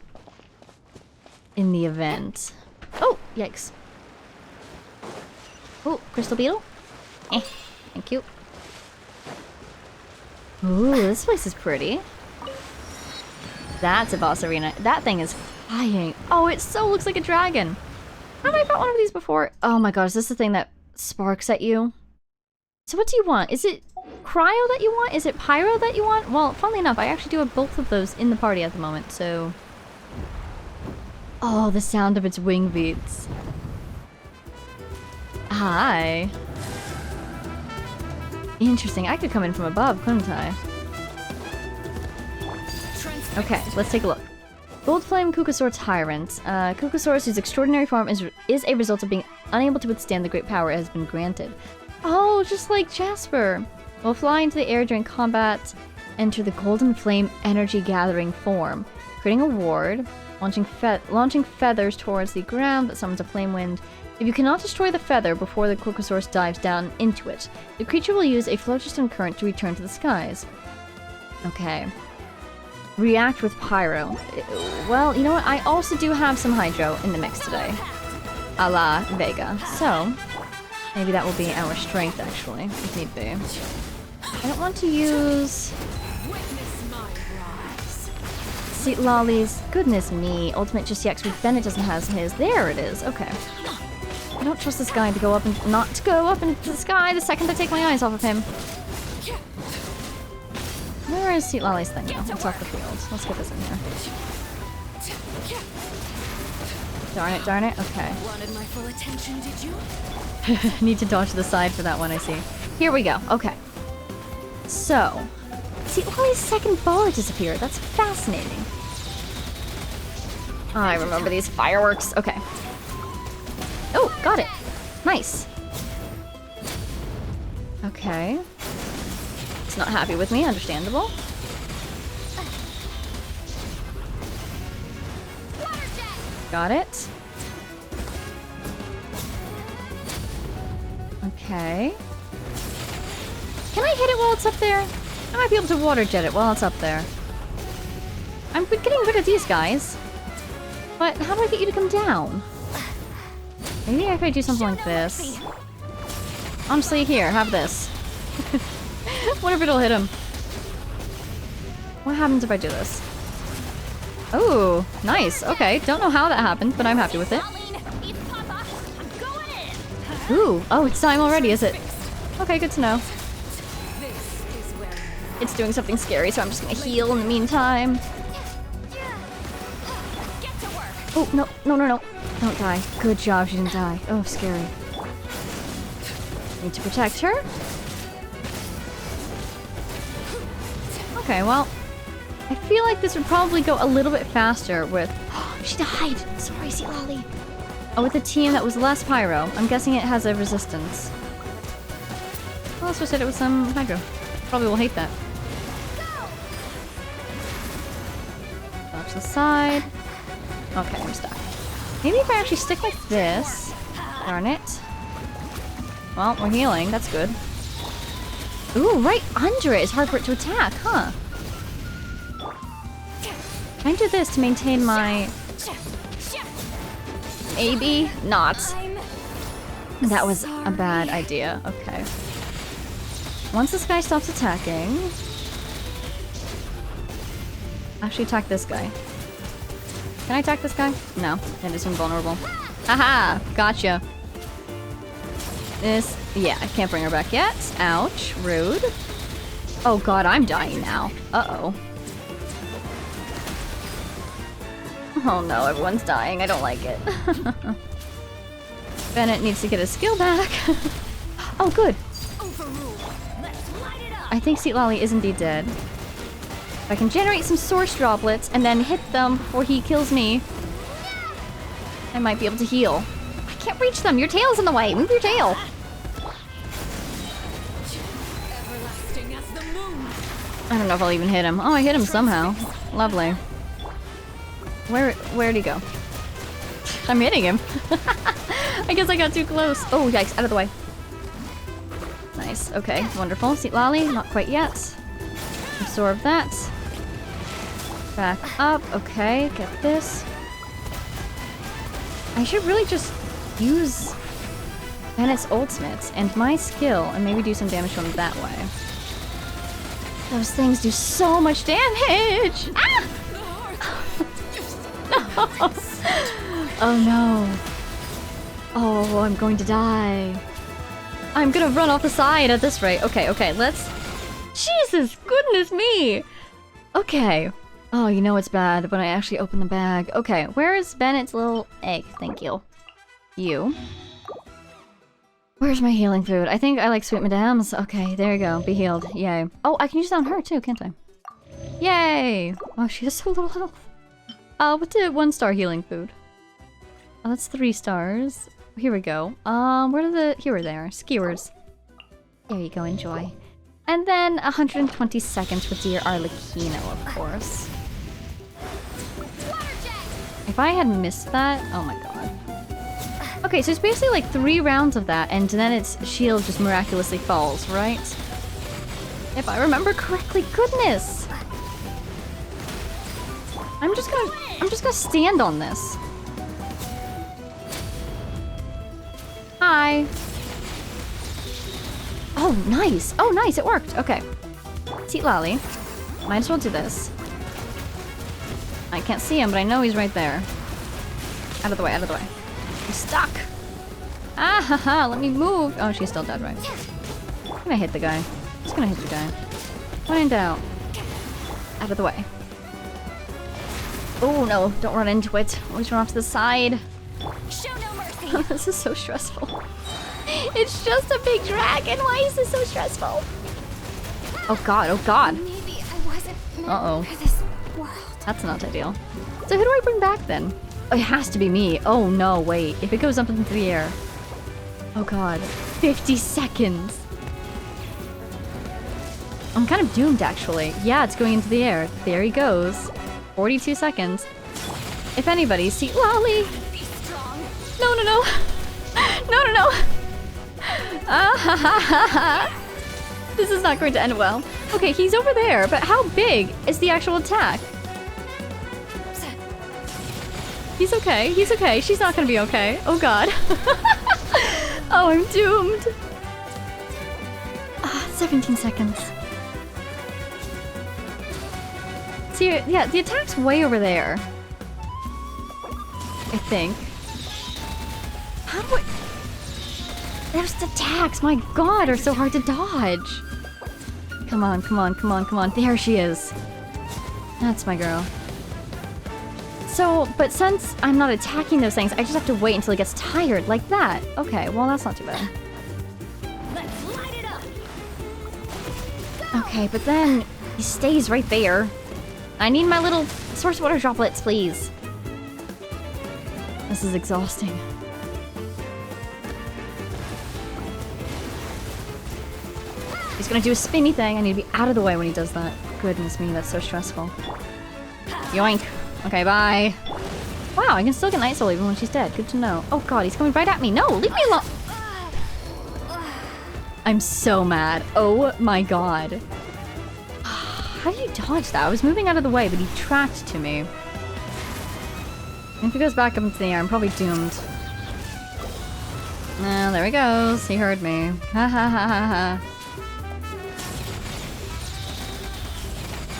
A: in the event. Oh, yikes. Oh, crystal beetle? Thank you. Ooh, this place is pretty. That's a boss arena. That thing is flying. Oh, it so looks like a dragon. Have I got one of these before? Oh my gosh, is this the thing that sparks at you? So what do you want? Is it cryo that you want? Is it pyro that you want? Well, funnily enough, I actually do have both of those in the party at the moment, so... Oh, the sound of its wing beats. Hi. Interesting. I could come in from above, couldn't I? Okay, let's take a look. Goldflame Kukasaur Tyrant. Kukasaurus, whose extraordinary form is a result of being unable to withstand the great power it has been granted. Oh, just like Jasper. Will fly into the air during combat, enter the Golden Flame energy gathering form, creating a ward, launching feathers towards the ground that summons a flame wind. If you cannot destroy the feather before the Kukasaurus dives down into it, the creature will use a phlogiston current to return to the skies. Okay. React with pyro. Well, you know what? I also do have some hydro in the mix today. A la Vega. So, maybe that will be our strength, actually, if need be. I don't want to use... See, lollies. Goodness me. Ultimate just yaks with Bennett doesn't have his. There it is. Okay. I don't trust this guy to go up and... not to go up into the sky the second I take my eyes off of him. Where is Seat Lolly's thing now? It's off the field. Let's get this in here. Darn it, darn it. Okay.
B: Wanted my full attention, did you?
A: Need to dodge to the side for that one, I see. Here we go. Okay. So, see, Lolly's second ball disappeared. That's fascinating. I remember these fireworks. Okay. Oh, got it. Nice. Okay. It's not happy with me, understandable. Got it. Okay. Can I hit it while it's up there? I might be able to water jet it while it's up there. I'm getting rid of these guys. But how do I get you to come down? Maybe I could do something like this. Honestly, here, have this. What if it'll hit him? What happens if I do this? Oh, nice. Okay, don't know how that happened, but I'm happy with it. Ooh, oh, it's time already, is it? Okay, good to know. it's doing something scary, so I'm just gonna heal in the meantime. Oh, no, no, no, no. Don't die. Good job, she didn't die. Oh, scary. Need to protect her. Okay, well, I feel like this would probably go a little bit faster with... she died! Sorry, Sea Lolly. Oh, with a team that was less pyro. I'm guessing it has a resistance. Well, let's just hit it with some hydro. Probably will hate that. Off to the side. Okay, I'm stuck. Maybe if I actually stick like this. Darn it. Well, we're healing. That's good. Ooh, right under it is hard for it to attack, huh? Can I do this to maintain my... Maybe not. That was a bad idea. Okay. Once this guy stops attacking... Actually attack this guy. Can I attack this guy? No, it is invulnerable. Haha! Gotcha. This... yeah, I can't bring her back yet. Ouch. Rude. Oh god, I'm dying now. Uh-oh. Oh no, everyone's dying. I don't like it. Bennett needs to get his skill back. Oh, good. I think Sea Lolly is indeed dead. If I can generate some source droplets and then hit them before he kills me, I might be able to heal. I can't reach them. Your tail's in the way. Move your tail. I don't know if I'll even hit him. Oh, I hit him somehow. Lovely. Where'd he go? I'm hitting him. I guess I got too close. Oh, yikes. Out of the way. Nice. Okay. Wonderful. Sea Lolly. Not quite yet. Absorb that. Back up. Okay. Get this. I should really just use Bennett's ultimate and my skill and maybe do some damage to him that way. Those things do so much damage! Ah! No! Oh no. Oh, I'm going to die. I'm gonna run off the side at this rate. Okay, okay, let's... Jesus, goodness me! Okay. Oh, you know it's bad when I actually open the bag. Okay, where is Bennett's little egg? Thank you. You. Where's my healing food? I think I like sweet madames. Okay, there you go. Be healed. Yay. Oh, I can use that on her too, can't I? Yay! Oh, she has so little health. What's a 1-star healing food? Oh, that's 3 stars. Here we go. Where are the... Here we are. Skewers. There you go, enjoy. And then 120 seconds with dear Arlecchino, of course. If I had missed that... Oh my god. Okay, so it's basically like 3 rounds of that, and then its shield just miraculously falls, right? If I remember correctly, goodness! I'm just gonna stand on this. Hi. Oh, nice. Oh, nice, it worked. Okay. Sea Lolly. Might as well do this. I can't see him, but I know he's right there. Out of the way, out of the way. He's stuck! Ah ha ha, let me move! Oh, she's still dead, right? I'm gonna hit the guy. Just gonna hit the guy. When in doubt. Out of the way. Oh no, don't run into it. Always run off to the side.
J: Show no mercy!
A: This is so stressful. It's just a big dragon! Why is this so stressful? Oh god, oh god!
J: Maybe I wasn't
A: Uh-oh.
J: for this world.
A: That's not ideal. So who do I bring back then? It has to be me. Oh no, wait. If it goes up into the air. Oh god. 50 seconds. I'm kind of doomed actually. Yeah, it's going into the air. There he goes. 42 seconds. If anybody, Sea Lolly. No, no, no. No, no, no. Ah, ha, ha, ha, ha. This is not going to end well. Okay, he's over there, but how big is the actual attack? He's okay. He's okay. She's not gonna be okay. Oh god. Oh, I'm doomed. 17 seconds. See, yeah, the attack's way over there. I think. How do I... Those attacks, my god, are so hard to dodge. Come on, come on, come on, come on. There she is. That's my girl. So, but since I'm not attacking those things, I just have to wait until he gets tired, like that. Okay, well that's not too bad.
J: Let's light it up.
A: Okay, but then he stays right there. I need my little source water droplets, please. This is exhausting. He's gonna do a spinny thing. I need to be out of the way when he does that. Goodness me, that's so stressful. Yoink. Okay, bye. Wow, I can still get Night Soul even when she's dead. Good to know. Oh god, he's coming right at me. No, leave me alone. I'm so mad. Oh my god. How did you dodge that? I was moving out of the way, but he tracked to me. If he goes back up into the air, I'm probably doomed. There he goes. He heard me. Ha ha ha ha ha.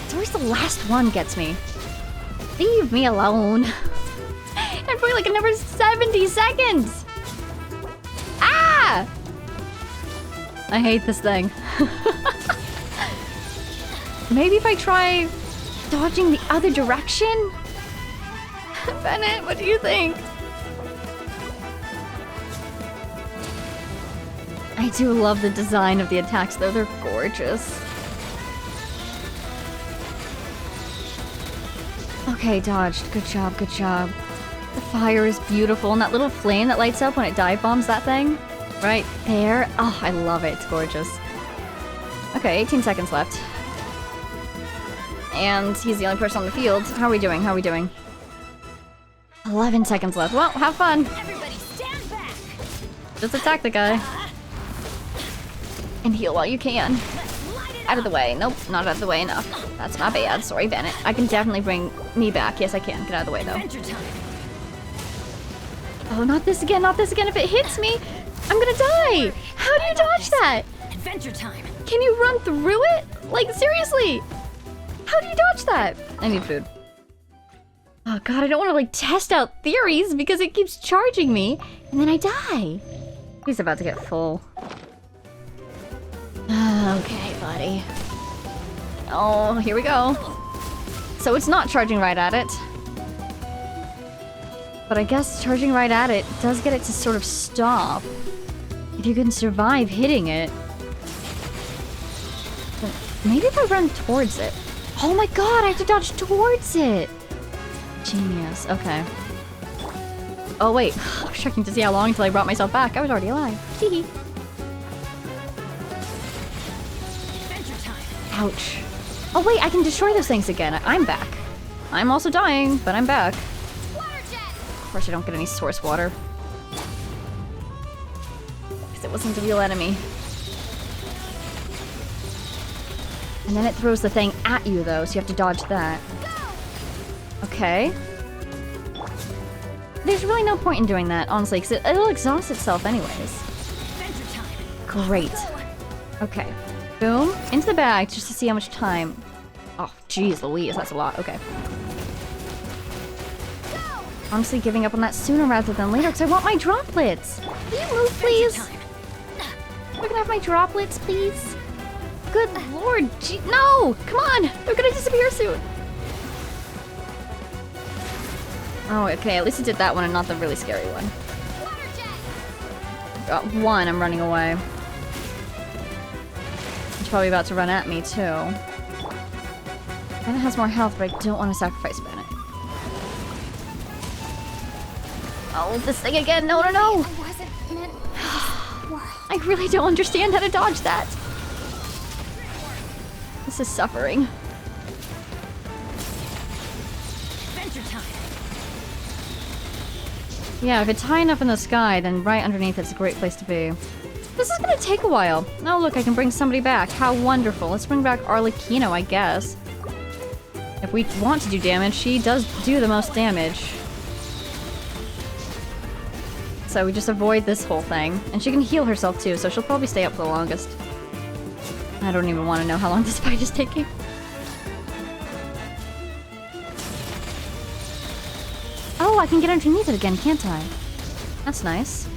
A: It's always the last one gets me. Leave me alone. I'm probably like another 70 seconds. Ah! I hate this thing. Maybe if I try dodging the other direction? Bennett, what do you think? I do love the design of the attacks though, they're gorgeous. Okay, dodged. Good job, good job. The fire is beautiful, and that little flame that lights up when it dive bombs that thing. Right there. Oh, I love it. It's gorgeous. Okay, 18 seconds left. And he's the only person on the field. How are we doing? How are we doing? 11 seconds left. Well, have fun.
J: Everybody stand back.
A: Just attack the guy. And heal while you can. Out of the way. Nope, not out of the way enough. That's my bad. Sorry, Bennett. I can definitely bring me back. Yes, I can. Get out of the way, though. Oh, not this again. Not this again. If it hits me, I'm gonna die. How do you dodge that?
J: Adventure time.
A: Can you run through it? Like, seriously? How do you dodge that? I need food. Oh, God. I don't want to, like, test out theories because it keeps charging me. And then I die. He's about to get full. Okay, buddy. Oh, here we go. So it's not charging right at it. But I guess charging right at it does get it to sort of stop. If you can survive hitting it. But maybe if I run towards it. Oh my god, I have to dodge towards it! Genius, okay. Oh wait, I was checking to see how long until I brought myself back. I was already alive. Hehe. Ouch. Oh wait, I can destroy those things again. I'm back. I'm also dying, but I'm back. Of course I don't get any source water. Because it wasn't a real enemy. And then it throws the thing at you though, so you have to dodge that. Okay. There's really no point in doing that, honestly, because it'll exhaust itself anyways. Great. Okay. Boom. Into the bag, just to see how much time. Oh, jeez Louise, that's a lot. Okay. Honestly, giving up on that sooner rather than later, because I want my droplets! Can you move, please? We're gonna have my droplets, please? Good lord, no! Come on! They're gonna disappear soon! Oh, okay, at least it did that one and not the really scary one. Got one, I'm running away. He's probably about to run at me, too. Bennett has more health, but I don't want to sacrifice Bennett. Oh, this thing again! No, no, no! I really don't understand how to dodge that. This is suffering. Yeah, if it's high enough in the sky, then right underneath it's a great place to be. This is gonna take a while. Oh look, I can bring somebody back. How wonderful. Let's bring back Arlecchino, I guess. If we want to do damage, she does do the most damage. So we just avoid this whole thing. And she can heal herself too, so she'll probably stay up for the longest. I don't even want to know how long this fight is taking. Oh, I can get underneath it again, can't I? That's nice.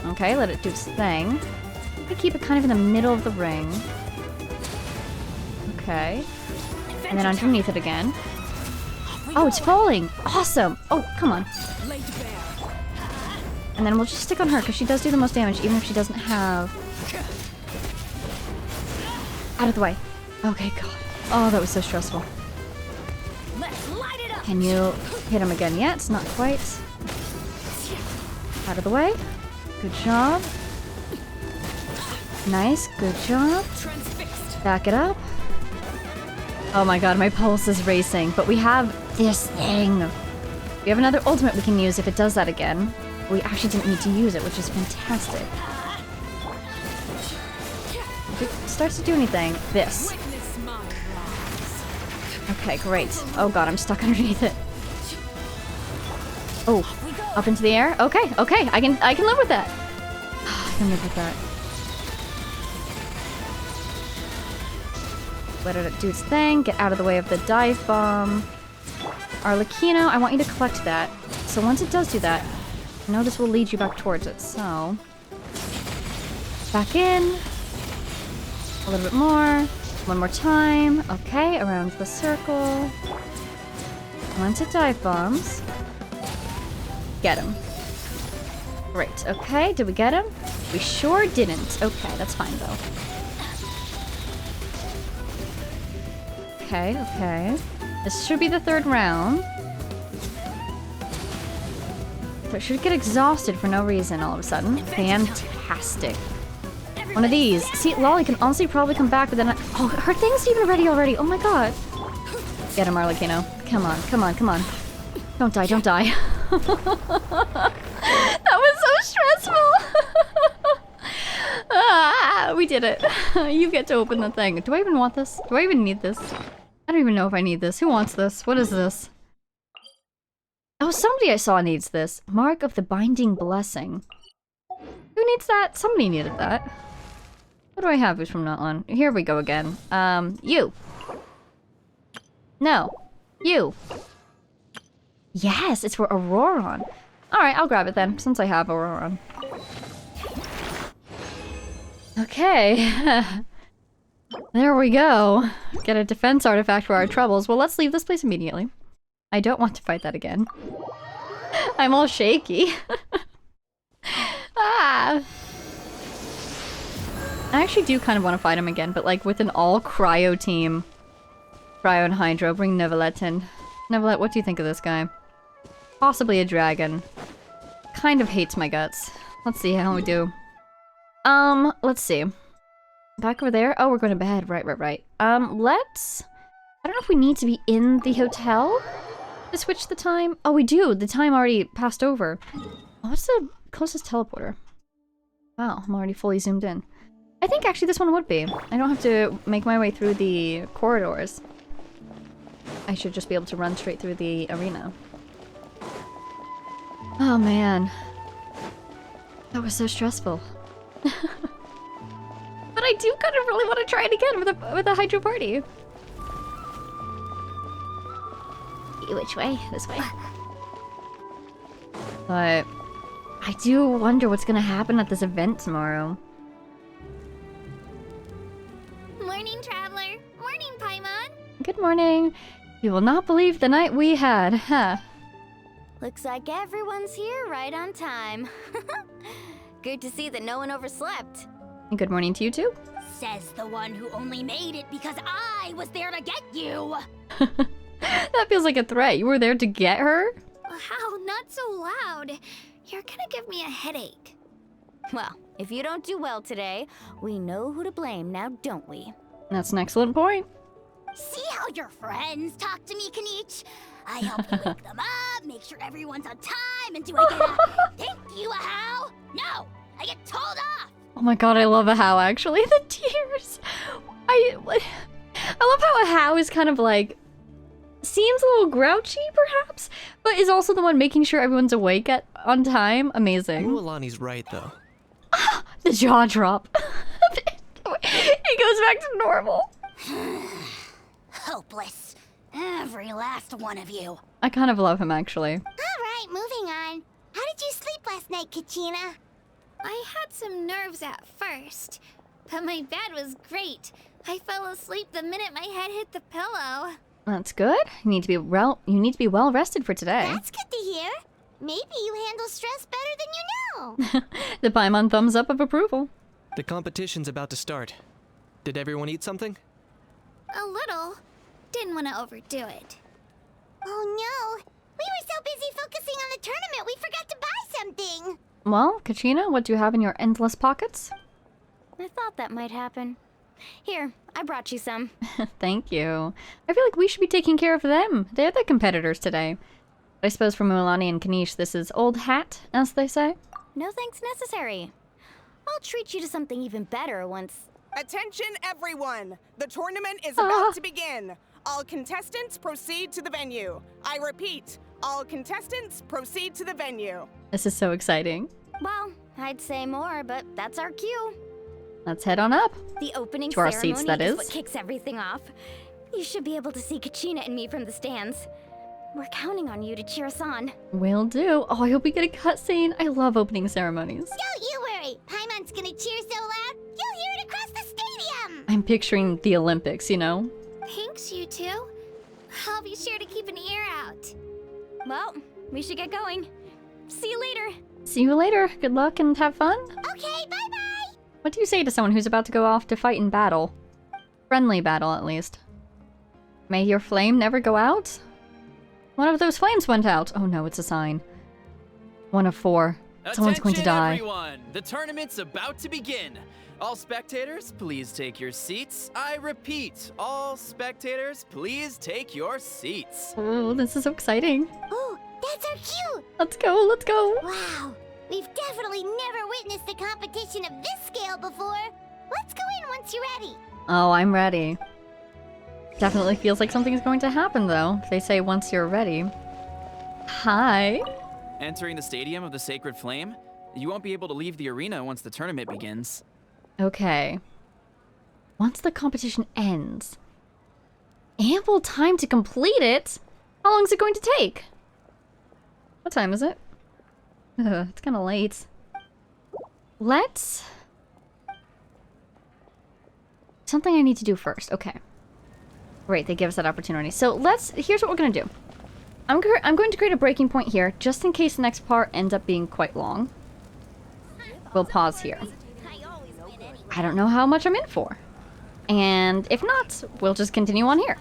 A: Okay, let it do its thing. I keep it kind of in the middle of the ring. Okay. And then underneath it again. Oh, it's falling! Awesome! Oh, come on. And then we'll just stick on her, because she does do the most damage, even if she doesn't have... Out of the way. Okay, God. Oh, that was so stressful. Can you hit him again yet? It's not quite. Out of the way. Good job. Nice, good job. Back it up. Oh my God, my pulse is racing. But we have this thing. We have another ultimate we can use if it does that again. We actually didn't need to use it, which is fantastic. If it starts to do anything, this. Okay, great. Oh God, I'm stuck underneath it. Oh, up into the air? Okay, okay, I can live with that. I can live with that. Let it do its thing, get out of the way of the dive bomb. Arlecchino, I want you to collect that. So once it does do that, I know this will lead you back towards it, so... Back in. A little bit more. One more time. Okay, around the circle. Once it dive bombs. Get him. Great, okay, did we get him? We sure didn't. Okay, that's fine though. Okay, okay. This should be the third round. So it should get exhausted for no reason all of a sudden. Fantastic. One of these. See, Lolly can honestly probably come back, but then oh, her thing's even ready already. Oh my God. Get him, Arlecchino. Come on, come on, come on. Don't die, don't die. That was so stressful. Ah, we did it. You get to open the thing. Do I even want this? Do I even need this? I don't even know if I need this. Who wants this? What is this? Oh, somebody I saw needs this. Mark of the Binding Blessing. Who needs that? Somebody needed that. What do I have who's from not on? Here we go again. You. No. You. Yes, it's for Auroron. Alright, I'll grab it then, since I have Auroron. Okay. There we go. Get a defense artifact for our troubles. Well, let's leave this place immediately. I don't want to fight that again. I'm all shaky. Ah. I actually do kind of want to fight him again, but like with an all cryo team. Cryo and Hydro, bring Neuvillette in. Neuvillette, what do you think of this guy? Possibly a dragon. Kind of hates my guts. Let's see how we do. Let's see. Back over there? Oh, we're going to bed. Right. Let's... I don't know if we need to be in the hotel to switch the time. Oh, we do. The time already passed over. Oh, what's the closest teleporter? Wow, I'm already fully zoomed in. I think actually this one would be. I don't have to make my way through the corridors. I should just be able to run straight through the arena. Oh man. That was so stressful. But I do kind of really want to try it again with a Hydro party. Which way? This way. But I do wonder what's gonna happen at this event tomorrow.
C: Morning, Traveler. Morning, Paimon.
A: Good morning. You will not believe the night we had, huh?
E: Looks like everyone's here right on time. Good to see that no one overslept.
A: And good morning to you too.
J: Says the one who only made it because I was there to get you.
A: That feels like a threat. You were there to get her?
C: How? Not so loud. You're gonna give me a headache.
E: Well, if you don't do well today, we know who to blame now, don't we?
A: That's an excellent point.
J: See how your friends talk to me, Kanich? I help you wake them up, make sure everyone's on time, and do I get a thank you, a how? No, I get told off.
A: Oh my god, I love a how actually. The tears. I love how a how is kind of like seems a little grouchy perhaps, but is also the one making sure everyone's awake on time. Amazing.
D: Ualani's right though.
A: The jaw drop. He goes back to normal.
J: Hopeless. Every last one of you.
A: I kind of love him actually.
F: Alright, moving on. How did you sleep last night, Kachina?
C: I had some nerves at first, but my bed was great. I fell asleep the minute my head hit the pillow.
A: That's good. You need to be well rested for today.
F: That's good to hear. Maybe you handle stress better than you know.
A: The Paimon thumbs up of approval.
D: The competition's about to start. Did everyone eat something?
C: A little. Didn't want to overdo it.
F: Oh no! We were so busy focusing on the tournament we forgot to buy something!
A: Well, Kachina, what do you have in your endless pockets?
E: I thought that might happen. Here, I brought you some.
A: Thank you. I feel like we should be taking care of them. They're the competitors today. I suppose for Mualani and Kanish, this is old hat, as they say.
E: No thanks necessary. I'll treat you to something even better once...
K: Attention everyone! The tournament is about to begin. All contestants proceed to the venue. I repeat, all contestants proceed to the venue.
A: This is so exciting.
E: Well, I'd say more, but that's our cue.
A: Let's head on up.
E: The opening
A: to our
E: ceremony
A: seats, that is
E: what kicks everything off. You should be able to see Kachina and me from the stands. We're counting on you to cheer us on.
A: Will do. Oh, I hope we get a cutscene. I love opening ceremonies.
F: Don't you worry! Paimon's gonna cheer so loud, you'll hear it across the stadium!
A: I'm picturing the Olympics, you know?
C: Thanks, you two. I'll be sure to keep an ear out.
E: Well, we should get going. See you later.
A: See you later. Good luck and have fun.
F: Okay, bye-bye!
A: What do you say to someone who's about to go off to fight in battle? Friendly battle, at least. May your flame never go out? One of those flames went out. Oh no, it's a sign. 1 of 4. Someone's going to die.
L: Everyone! The tournament's about to begin. All spectators, please take your seats. I repeat, all spectators, please take your seats.
A: Oh, this is so exciting.
F: Oh, that's our cue!
A: Let's go, let's go.
F: Wow, we've definitely never witnessed a competition of this scale before. Let's go in once you're ready.
A: Oh, I'm ready. Definitely feels like something's going to happen, though. If they say once you're ready. Hi.
L: Entering the Stadium of the Sacred Flame, you won't be able to leave the arena once the tournament begins.
A: Okay. Once the competition ends. Ample time to complete it? How long is it going to take? What time is it? It's kind of late. Let's... Something I need to do first. Okay. Great, they give us that opportunity. So here's what we're gonna do. I'm going to create a breaking point here, just in case the next part ends up being quite long. We'll pause here. I don't know how much I'm in for. And if not, we'll just continue on here.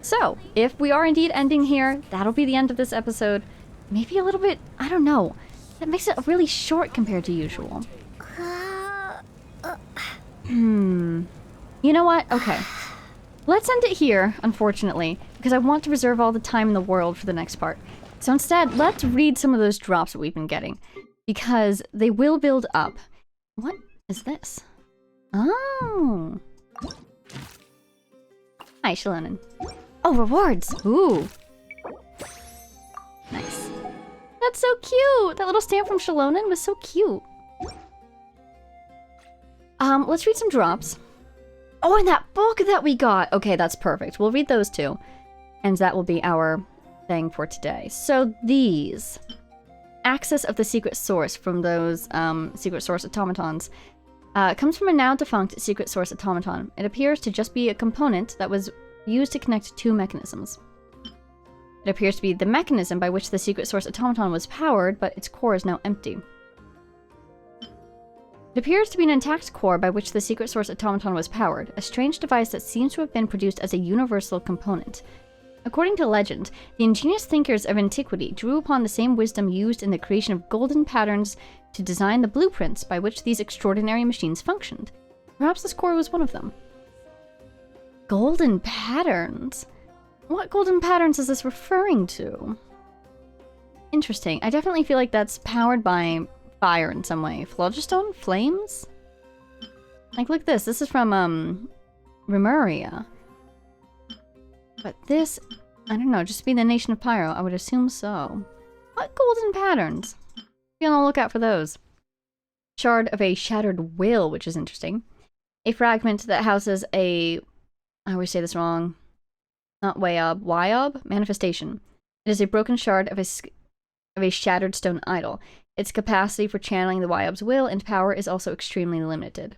A: So, if we are indeed ending here, that'll be the end of this episode. Maybe a little bit, I don't know. That makes it really short compared to usual. You know what? Okay. Let's end it here, unfortunately, because I want to reserve all the time in the world for the next part. So instead, let's read some of those drops that we've been getting, because they will build up. What is this? Oh. Hi, Shalonen. Oh, rewards! Ooh. Nice. That's so cute! That little stamp from Shalonen was so cute. Let's read some drops. Oh, and that book that we got! Okay, that's perfect. We'll read those two. And that will be our thing for today. So these. Access of the secret source from those secret source automatons. Comes from a now defunct secret source automaton. It appears to just be a component that was used to connect 2 mechanisms. It appears to be the mechanism by which the secret source automaton was powered, but its core is now empty. It appears to be an intact core by which the secret source automaton was powered, a strange device that seems to have been produced as a universal component. According to legend, the ingenious thinkers of antiquity drew upon the same wisdom used in the creation of golden patterns to design the blueprints by which these extraordinary machines functioned. Perhaps this core was one of them. Golden patterns? What golden patterns is this referring to? Interesting. I definitely feel like that's powered by fire in some way. Phlogiston? Flames? Like, look at this. This is from, Remuria. But this, I don't know, just being the nation of Pyro, I would assume so. What golden patterns? Be on the lookout for those. Shard of a shattered will, which is interesting. A fragment that houses a... I always say this wrong. Not Wyob? Manifestation. It is a broken shard of a shattered stone idol. Its capacity for channeling the Wyob's will and power is also extremely limited.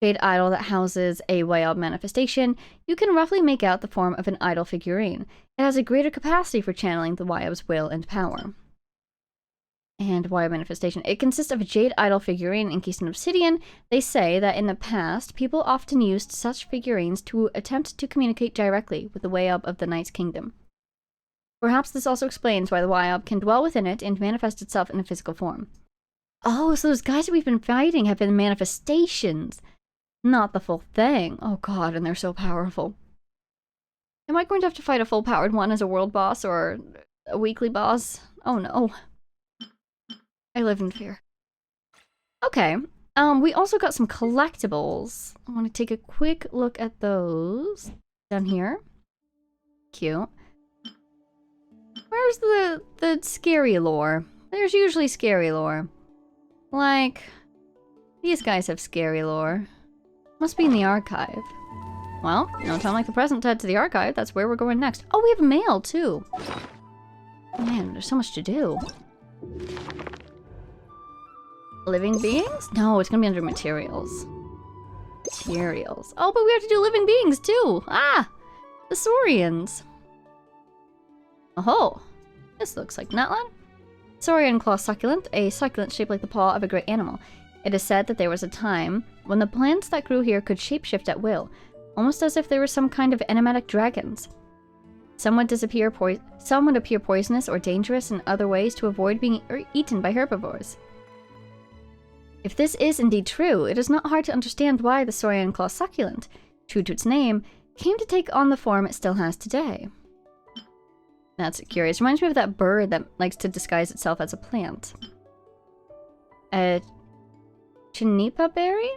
A: jade idol that houses a Wyob manifestation, you can roughly make out the form of an idol figurine. It has a greater capacity for channeling the Wyob's will and power. And Wyob manifestation. It consists of a jade idol figurine encased in obsidian. They say that in the past, people often used such figurines to attempt to communicate directly with the Wyob of the Night's Kingdom. Perhaps this also explains why the Wyob can dwell within it and manifest itself in a physical form. Oh, so those guys that we've been fighting have been manifestations, not the full thing. Oh god, and they're so powerful. Am I going to have to fight a full-powered one as a world boss or a weekly boss? Oh no. I live in fear. Okay, we also got some collectibles. I want to take a quick look at those. Down here. Cute. Where's the scary lore? There's usually scary lore. Like, these guys have scary lore. Must be in the archive. Well, no time like the present to head to the archive. That's where we're going next. Oh, we have mail, too. Man, there's so much to do. Living beings? No, it's gonna be under materials. Materials. Oh, but we have to do living beings, too. Ah! The Saurians. Oh, this looks like Natlan. Saurian claw succulent, a succulent shaped like the paw of a great animal. It is said that there was a time when the plants that grew here could shapeshift at will, almost as if they were some kind of enigmatic dragons. Some would appear poisonous or dangerous in other ways to avoid being eaten by herbivores. If this is indeed true, it is not hard to understand why the Saurian claw succulent, true to its name, came to take on the form it still has today. That's curious. Reminds me of that bird that likes to disguise itself as a plant. A chinipa berry?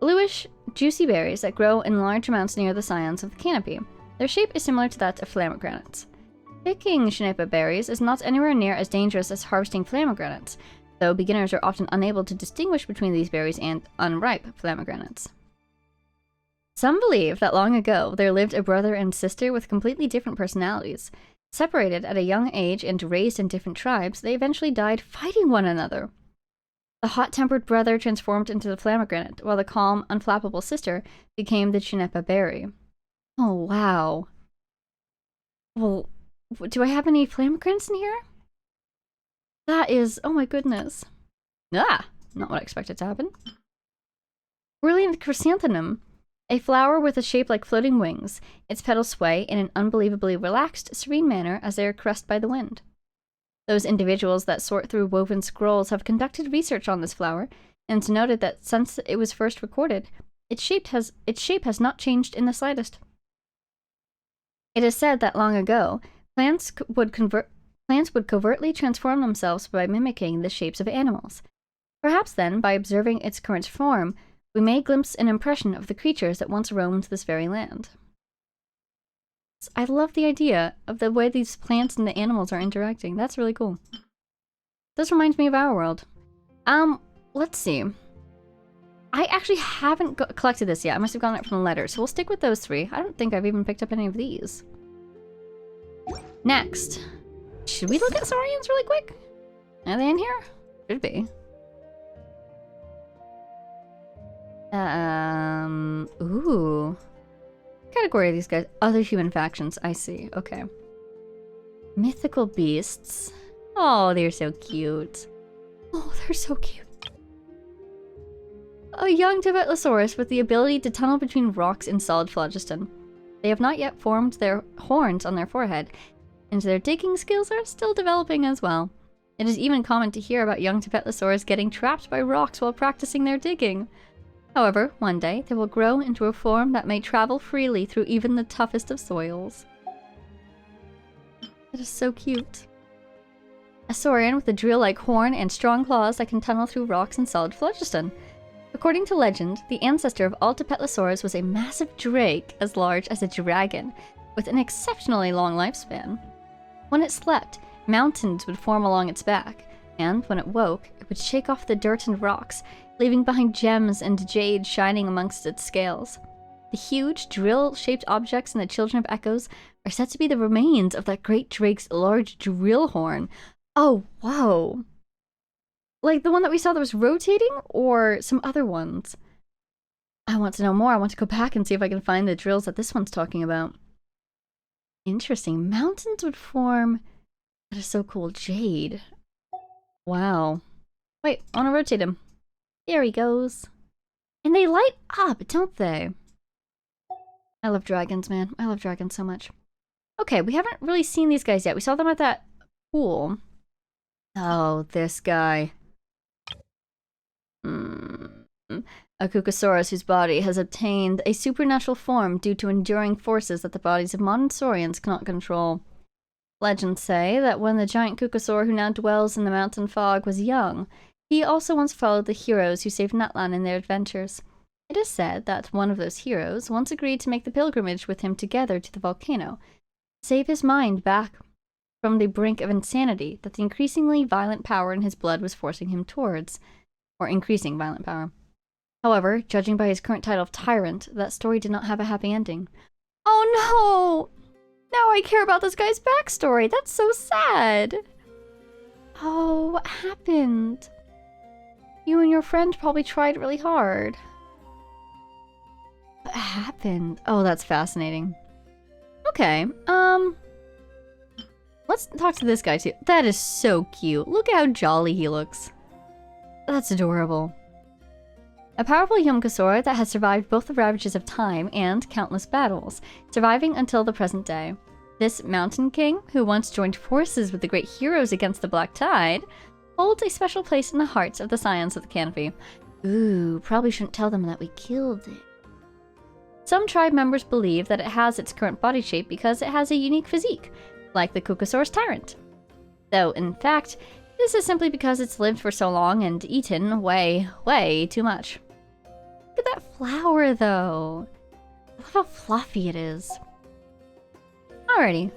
A: Bluish, juicy berries that grow in large amounts near the scions of the canopy. Their shape is similar to that of flamagranates. Picking chinipa berries is not anywhere near as dangerous as harvesting flamagranates, though beginners are often unable to distinguish between these berries and unripe flamagranates. Some believe that long ago there lived a brother and sister with completely different personalities. Separated at a young age and raised in different tribes, they eventually died fighting one another. The hot-tempered brother transformed into the flamagranate, while the calm, unflappable sister became the chinipa berry. Oh, wow. Well, do I have any flamagranates in here? That is... oh my goodness. Ah! Not what I expected to happen. Brilliant chrysanthemum. A flower with a shape like floating wings. Its petals sway in an unbelievably relaxed, serene manner as they are caressed by the wind. Those individuals that sort through woven scrolls have conducted research on this flower, and it's noted that since it was first recorded, its shape has not changed in the slightest. It is said that long ago, plants would covertly transform themselves by mimicking the shapes of animals. Perhaps then, by observing its current form, we may glimpse an impression of the creatures that once roamed this very land. I love the idea of the way these plants and the animals are interacting. That's really cool. This reminds me of our world. Let's see. I actually haven't collected this yet. I must have gotten it from the letter, so we'll stick with those three. I don't think I've even picked up any of these. Next. Should we look at Saurians really quick? Are they in here? Should be. Ooh. What category are these guys? Other human factions, I see. Okay. Mythical beasts. Oh, they're so cute. Oh, they're so cute. A young Tibetlosaurus with the ability to tunnel between rocks in solid phlogiston. They have not yet formed their horns on their forehead, and their digging skills are still developing as well. It is even common to hear about young Tibetlosaurus getting trapped by rocks while practicing their digging. However, one day, they will grow into a form that may travel freely through even the toughest of soils. That is so cute. A saurian with a drill-like horn and strong claws that can tunnel through rocks and solid phlogiston. According to legend, the ancestor of all Tibetlosaurus was a massive drake as large as a dragon, with an exceptionally long lifespan. When it slept, mountains would form along its back, and when it woke, it would shake off the dirt and rocks, leaving behind gems and jade shining amongst its scales. The huge, drill-shaped objects in the Children of Echoes are said to be the remains of that great drake's large drill horn. Oh, wow. Like the one that we saw that was rotating, or some other ones? I want to know more. I want to go back and see if I can find the drills that this one's talking about. Interesting. Mountains would form... That is so cool. Jade. Wow. Wait, I want to rotate him. There he goes. And they light up, don't they? I love dragons, man. I love dragons so much. Okay, we haven't really seen these guys yet. We saw them at that pool. Oh, this guy. A Kukasaurus whose body has obtained a supernatural form due to enduring forces that the bodies of modern saurians cannot control. Legends say that when the giant Kukasaur who now dwells in the mountain fog was young, he also once followed the heroes who saved Natlan in their adventures. It is said that one of those heroes once agreed to make the pilgrimage with him together to the volcano, save his mind back from the brink of insanity that the increasingly violent power in his blood was forcing him towards, or increasing violent power. However, judging by his current title of Tyrant, that story did not have a happy ending. Oh no! Now I care about this guy's backstory. That's so sad. Oh, what happened? You and your friend probably tried really hard. What happened? Oh, that's fascinating. Okay, let's talk to this guy too. That is so cute. Look how jolly he looks. That's adorable. A powerful Yomkasaur that has survived both the ravages of time and countless battles, surviving until the present day. This mountain king, who once joined forces with the great heroes against the Black Tide, holds a special place in the hearts of the Scions of the Canopy. Ooh, probably shouldn't tell them that we killed it. Some tribe members believe that it has its current body shape because it has a unique physique, like the Kukasaur's Tyrant. Though, in fact, this is simply because it's lived for so long and eaten way, way too much. Look at that flower, though. I love how fluffy it is. Alrighty.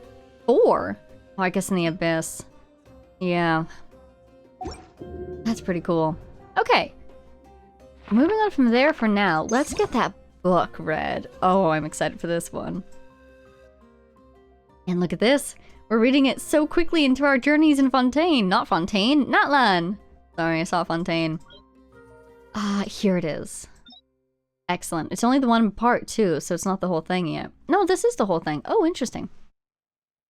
A: 4? Oh, I guess in the Abyss. Yeah. That's pretty cool. Okay. Moving on from there for now, let's get that book read. Oh, I'm excited for this one. And look at this. We're reading it so quickly into our journeys in Fontaine. Not Fontaine, Natlan. Sorry, I saw Fontaine. Here it is. Excellent. It's only the one part, too, so it's not the whole thing yet. No, this is the whole thing. Oh, interesting.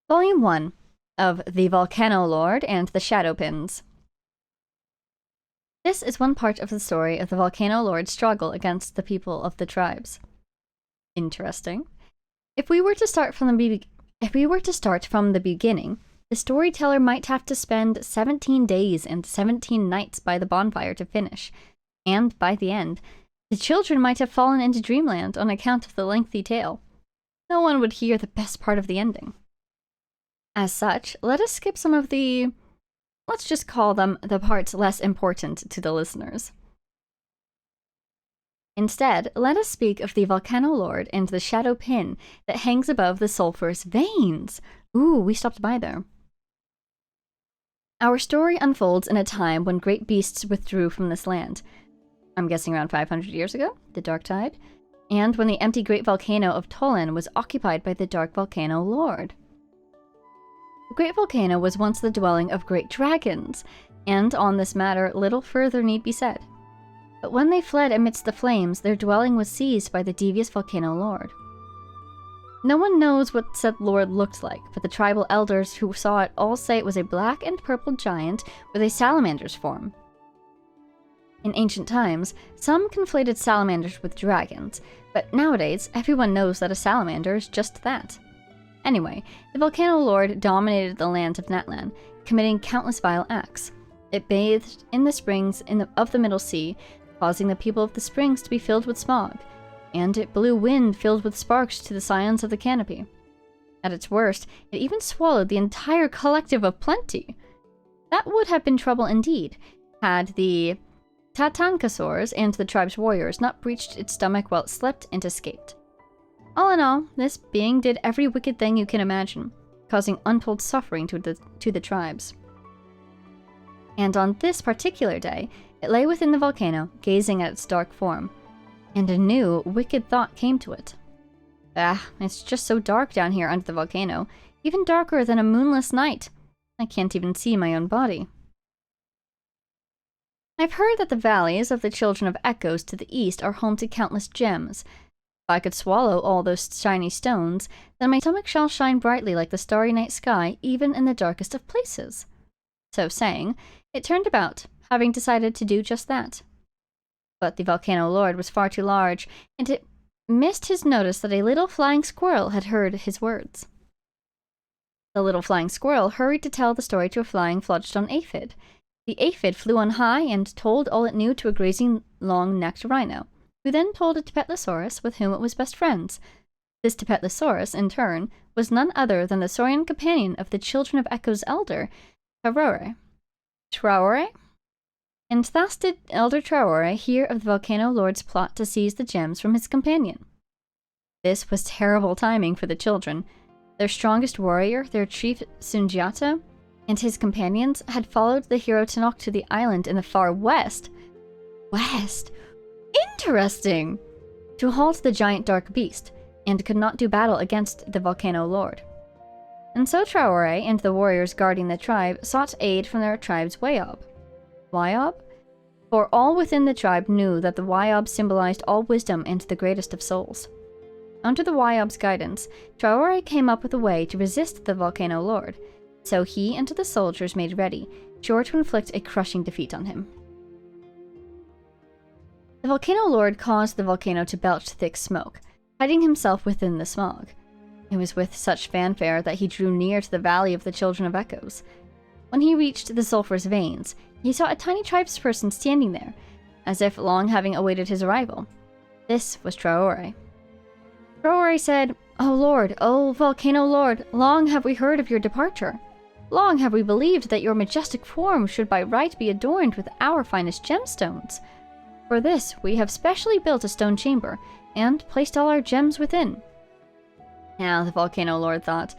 A: Volume 1 of The Volcano Lord and the Shadow Pins. This is one part of the story of the Volcano Lord's struggle against the people of the tribes. Interesting. If we were to start from the beginning, the storyteller might have to spend 17 days and 17 nights by the bonfire to finish, and by the end, the children might have fallen into dreamland on account of the lengthy tale. No one would hear the best part of the ending. As such, let us skip some of the, let's just call them the parts less important to the listeners. Instead, let us speak of the Volcano Lord and the Shadow Pin that hangs above the sulphurous veins. Ooh, we stopped by there. Our story unfolds in a time when great beasts withdrew from this land. I'm guessing around 500 years ago, the Dark Tide, and when the empty great volcano of Tolan was occupied by the Dark Volcano Lord. The great volcano was once the dwelling of great dragons, and on this matter little further need be said. But when they fled amidst the flames, their dwelling was seized by the devious Volcano Lord. No one knows what said lord looked like, but the tribal elders who saw it all say it was a black and purple giant with a salamander's form. In ancient times, some conflated salamanders with dragons, but nowadays everyone knows that a salamander is just that. Anyway, the Volcano Lord dominated the land of Natlan, committing countless vile acts. It bathed in the springs of the Middle Sea, causing the people of the springs to be filled with smog, and it blew wind filled with sparks to the Scions of the Canopy. At its worst, it even swallowed the entire collective of Plenty. That would have been trouble indeed, had the Tatankasaurs and the tribe's warriors not breached its stomach while it slept and escaped. All in all, this being did every wicked thing you can imagine, causing untold suffering to the tribes. And on this particular day, it lay within the volcano, gazing at its dark form, and a new, wicked thought came to it. It's just so dark down here under the volcano, even darker than a moonless night. I can't even see my own body. I've heard that the valleys of the Children of Echoes to the east are home to countless gems. If I could swallow all those shiny stones, then my stomach shall shine brightly like the starry night sky, even in the darkest of places. So saying, it turned about, having decided to do just that. But the Volcano Lord was far too large, and it missed his notice that a little flying squirrel had heard his words. The little flying squirrel hurried to tell the story to a flying Flodgestone aphid. The aphid flew on high and told all it knew to a grazing long-necked rhino, who then told it to Petlosaurus, with whom it was best friends. This Petlosaurus, in turn, was none other than the Saurian companion of the Children of Echo's elder, Traore. Traore? And thus did Elder Traore hear of the Volcano Lord's plot to seize the gems from his companion. This was terrible timing for the children. Their strongest warrior, their chief Sundiata, and his companions had followed the hero Tenok to the island in the far west. West? Interesting! To halt the giant dark beast, and could not do battle against the Volcano Lord. And so Traore and the warriors guarding the tribe sought aid from their tribe's Wayob. Wayob? For all within the tribe knew that the Wayob symbolized all wisdom and the greatest of souls. Under the Wayob's guidance, Traore came up with a way to resist the Volcano Lord, so he and the soldiers made ready, sure to inflict a crushing defeat on him. The Volcano Lord caused the volcano to belch thick smoke, hiding himself within the smog. It was with such fanfare that he drew near to the Valley of the Children of Echoes. When he reached the sulphurous veins, he saw a tiny tribesperson standing there, as if long having awaited his arrival. This was Traore. Traore said, "O Lord, O Volcano Lord, long have we heard of your departure. Long have we believed that your majestic form should by right be adorned with our finest gemstones. For this we have specially built a stone chamber, and placed all our gems within." Now the Volcano Lord thought,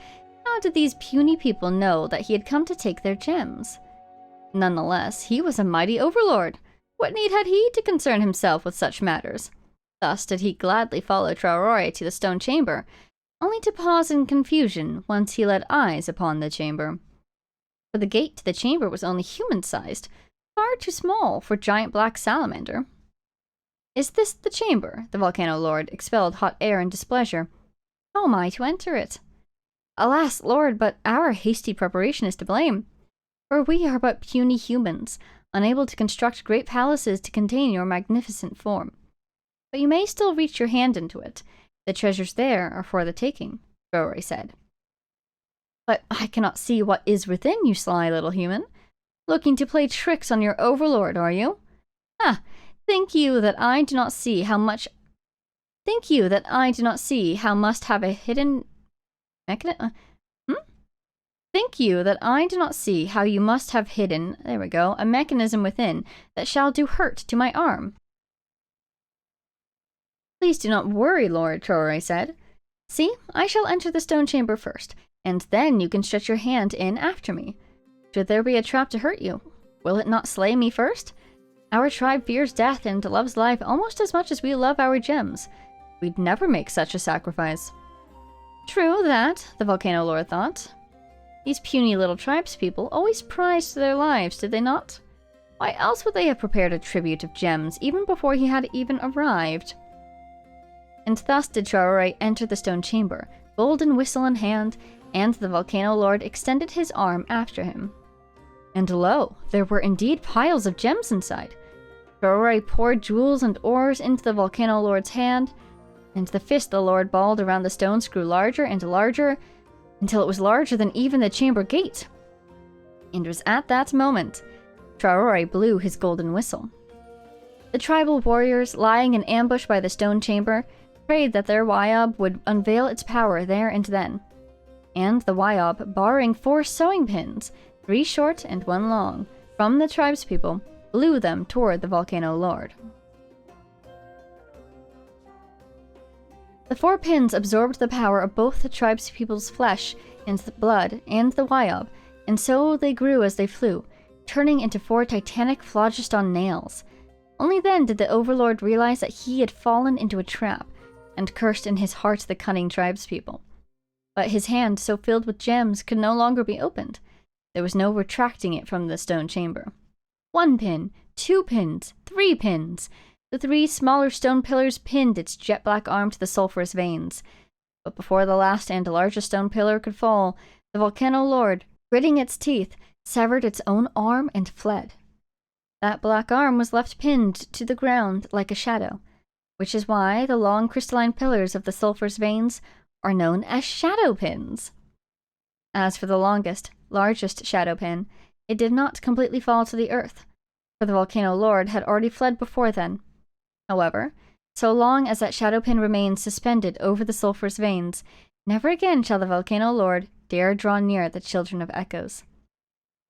A: how did these puny people know that he had come to take their gems? Nonetheless, he was a mighty overlord. What need had he to concern himself with such matters? Thus did he gladly follow Traore to the stone chamber, only to pause in confusion once he laid eyes upon the chamber. For the gate to the chamber was only human-sized, far too small for giant black salamander. "Is this the chamber?" The Volcano Lord expelled hot air in displeasure. "How am I to enter it?" "Alas, Lord, but our hasty preparation is to blame. For we are but puny humans, unable to construct great palaces to contain your magnificent form. But you may still reach your hand into it. The treasures there are for the taking," Traore said. "But I cannot see what is within, you sly little human. Looking to play tricks on your overlord, are you? Ah, think you that I do not see how must have a hidden mechanism? Think you that I do not see how you must have hidden, there we go, a mechanism within that shall do hurt to my arm?" "Please do not worry, Lord," Traore said. "See, I shall enter the stone chamber first, and then you can stretch your hand in after me. Should there be a trap to hurt you, will it not slay me first? Our tribe fears death and loves life almost as much as we love our gems. We'd never make such a sacrifice." True that, the Volcano Lord thought. These puny little tribespeople always prized their lives, did they not? Why else would they have prepared a tribute of gems even before he had even arrived? And thus did Traore enter the stone chamber, golden whistle in hand, and the Volcano Lord extended his arm after him. And lo, there were indeed piles of gems inside. Traore poured jewels and ores into the Volcano Lord's hand, and the fist the Lord balled around the stones grew larger and larger, until it was larger than even the chamber gate. And it was at that moment Traore blew his golden whistle. The tribal warriors, lying in ambush by the stone chamber, prayed that their Wayob would unveil its power there and then. And the Wayob, borrowing 4 sewing pins, 3 short and 1 long, from the tribespeople, blew them toward the Volcano Lord. The 4 pins absorbed the power of both the tribespeople's flesh and the blood and the Wayob, and so they grew as they flew, turning into 4 titanic phlogiston nails. Only then did the Overlord realize that he had fallen into a trap, and cursed in his heart the cunning tribespeople. But his hand, so filled with gems, could no longer be opened. There was no retracting it from the stone chamber. 1 pin, 2 pins, 3 pins. The 3 smaller stone pillars pinned its jet black arm to the sulphurous veins. But before the last and largest stone pillar could fall, the volcano lord, gritting its teeth, severed its own arm and fled. That black arm was left pinned to the ground like a shadow, which is why the long crystalline pillars of the sulphurous veins are known as shadow pins. As for the longest, largest shadow pin, it did not completely fall to the earth, for the volcano lord had already fled before then. However, so long as that shadow pin remains suspended over the sulphurous veins, never again shall the volcano lord dare draw near the children of echoes.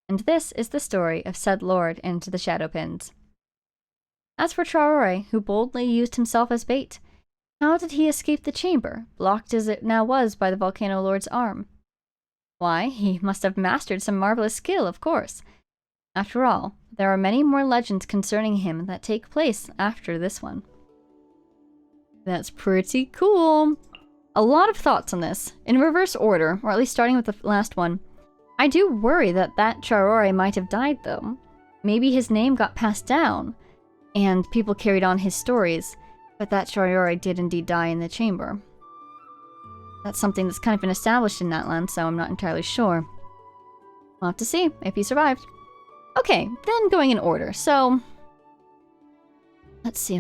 A: And this is the story of said lord and the shadow pins. As for Traore, who boldly used himself as bait, how did he escape the chamber, blocked as it now was by the volcano lord's arm? Why, he must have mastered some marvelous skill, of course. After all, there are many more legends concerning him that take place after this one. That's pretty cool. A lot of thoughts on this, in reverse order, or at least starting with the last one. I do worry that Traore might have died, though. Maybe his name got passed down, and people carried on his stories, but that Traore did indeed die in the chamber. That's something that's kind of been established in that land, so I'm not entirely sure. We'll have to see if he survived. Okay, then going in order, so... Let's see.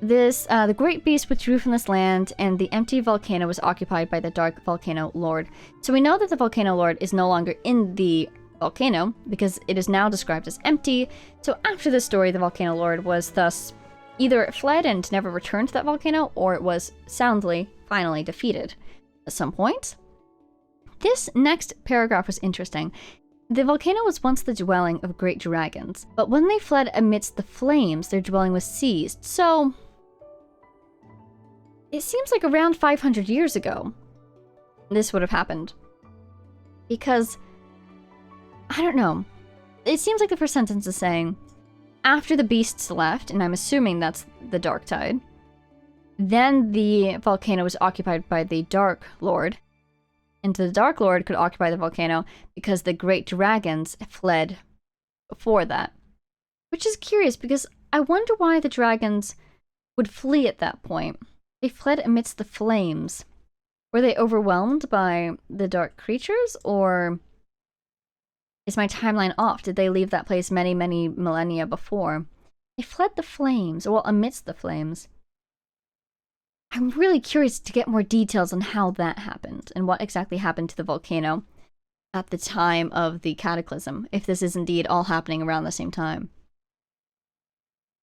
A: The great beast withdrew from this land, and the empty volcano was occupied by the dark volcano lord. So we know that the volcano lord is no longer in the volcano, because it is now described as empty. So after this story, the volcano lord was thus either fled and never returned to that volcano, or it was soundly, finally defeated at some point. This next paragraph was interesting. The volcano was once the dwelling of great dragons, but when they fled amidst the flames, their dwelling was seized, so... It seems like around 500 years ago, this would have happened. Because, I don't know, it seems like the first sentence is saying, after the beasts left, and I'm assuming that's the Dark Tide, then the volcano was occupied by the Dark Lord, and the Dark Lord could occupy the volcano because the great dragons fled before that. Which is curious, because I wonder why the dragons would flee at that point. They fled amidst the flames. Were they overwhelmed by the dark creatures, or is my timeline off? Did they leave that place many, many millennia before? They fled the flames, well, amidst the flames. I'm really curious to get more details on how that happened, and what exactly happened to the volcano at the time of the cataclysm, if this is indeed all happening around the same time.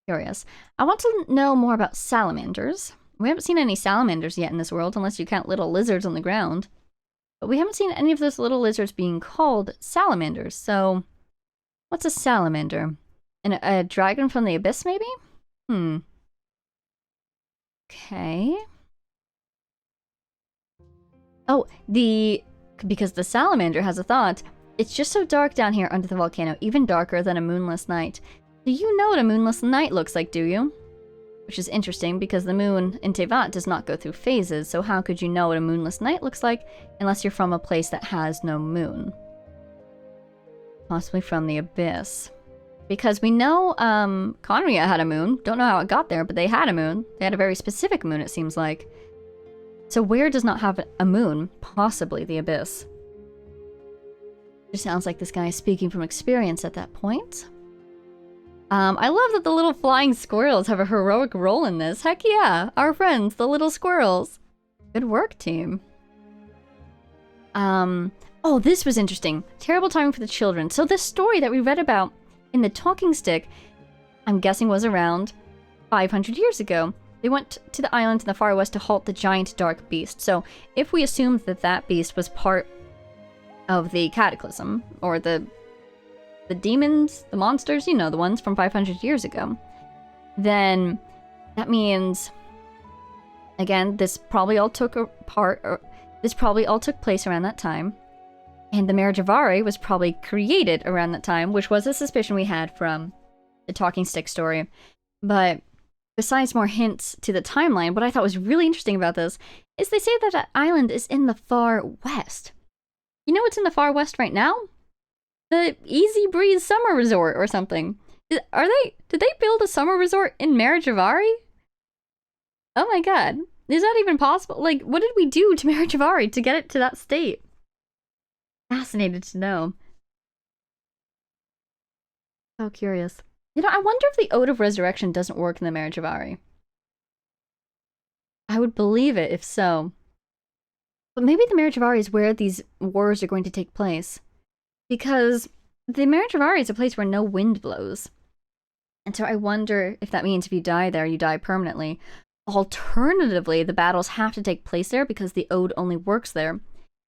A: Curious. I want to know more about salamanders. We haven't seen any salamanders yet in this world, unless you count little lizards on the ground. But we haven't seen any of those little lizards being called salamanders, so... What's a salamander? A dragon from the abyss, maybe? Okay. Oh, because the salamander has a thought. It's just so dark down here under the volcano, even darker than a moonless night. Do you know what a moonless night looks like, do you? Which is interesting, because the moon in Tevat does not go through phases, so how could you know what a moonless night looks like unless you're from a place that has no moon? Possibly from the abyss. Because we know Conria had a moon. Don't know how it got there, but they had a moon. They had a very specific moon, it seems like. So where does not have a moon? Possibly the abyss. It sounds like this guy is speaking from experience at that point. I love that the little flying squirrels have a heroic role in this. Heck yeah, our friends, the little squirrels. Good work, team. Oh, this was interesting. Terrible timing for the children. So this story that we read about in the talking stick, I'm guessing was around 500 years ago. They went to the island in the far west to halt the giant dark beast. So if we assume that that beast was part of the cataclysm, or the demons, the monsters, you know, the ones from 500 years ago, then that means, again, this probably all took place around that time, and the Merijavari was probably created around that time, which was a suspicion we had from the talking stick story. But besides more hints to the timeline, what I thought was really interesting about this is they say that that island is in the far west. You know what's in the far west right now? The Easy Breeze Summer Resort or something. Did they build a summer resort in Marijavari? Oh my god. Is that even possible? Like, what did we do to Marijavari to get it to that state? Fascinated to know. So curious. You know, I wonder if the Ode of Resurrection doesn't work in the Marijavari. I would believe it if so. But maybe the Marijavari is where these wars are going to take place. Because the Marijavari is a place where no wind blows. And so I wonder if that means if you die there, you die permanently. Alternatively, the battles have to take place there because the Ode only works there.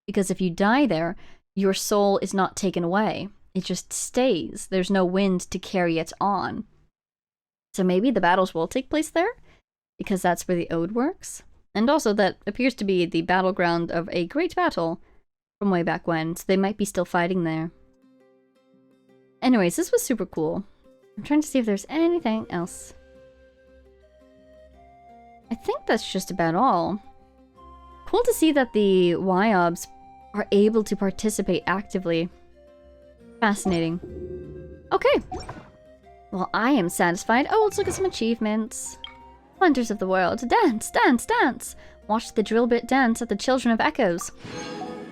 A: Because if you die there, your soul is not taken away. It just stays. There's no wind to carry it on. So maybe the battles will take place there? Because that's where the Ode works? And also that appears to be the battleground of a great battle from way back when, so they might be still fighting there. Anyways, this was super cool. I'm trying to see if there's anything else. I think that's just about all. Cool to see that the YOBs are able to participate actively. Fascinating. Okay. Well, I am satisfied. Oh, let's look at some achievements. Wonders of the world. Dance, dance, dance. Watch the drill bit dance at the Children of Echoes.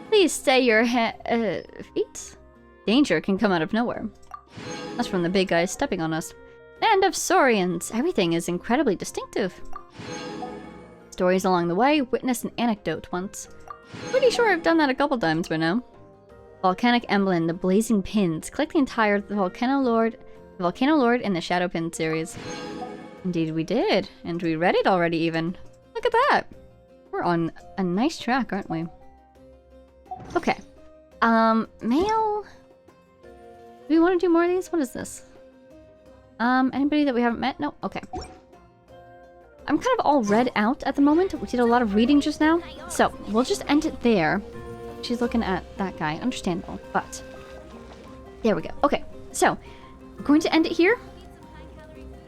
A: Please stay your feet. Danger can come out of nowhere. That's from the big guys stepping on us. Land of Saurians. Everything is incredibly distinctive. Stories along the way. Witness an anecdote once. Pretty sure I've done that a couple times by now. Volcanic Emblem. The Blazing Pins. Collect the entire Volcano Lord in the Shadow Pin series. Indeed we did. And we read it already even. Look at that. We're on a nice track, aren't we? Okay. Mail? Do we want to do more of these? What is this? Anybody that we haven't met? No? Okay. I'm kind of all read out at the moment. We did a lot of reading just now. So, we'll just end it there. She's looking at that guy. Understandable. But, there we go. Okay. So, we're going to end it here.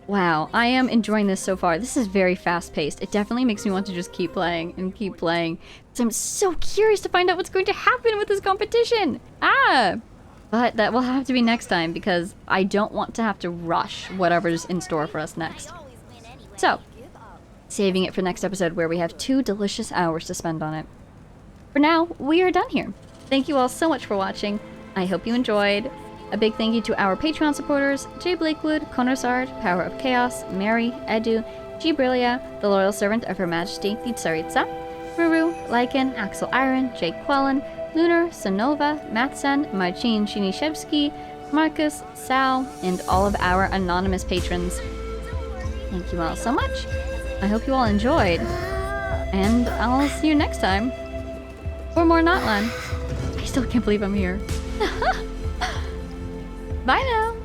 A: Wow, I am enjoying this so far. This is very fast-paced. It definitely makes me want to just keep playing and keep playing. So I'm so curious to find out what's going to happen with this competition. But that will have to be next time because I don't want to have to rush whatever's in store for us next. So, saving it for next episode where we have 2 delicious hours to spend on it. For now, we are done here. Thank you all so much for watching. I hope you enjoyed. A big thank you to our Patreon supporters, Jay Blakewood, Konosard, Power of Chaos, Mary, Edu, G. Brilia, the loyal servant of Her Majesty, the Tsaritsa, Ruru, Lycan, Axel Iron, Jake Quellen, Lunar, Sonova, Matsen, Marcin Shinishevsky, Marcus, Sal, and all of our anonymous patrons. Thank you all so much. I hope you all enjoyed. And I'll see you next time for more Notland. I still can't believe I'm here. Bye now!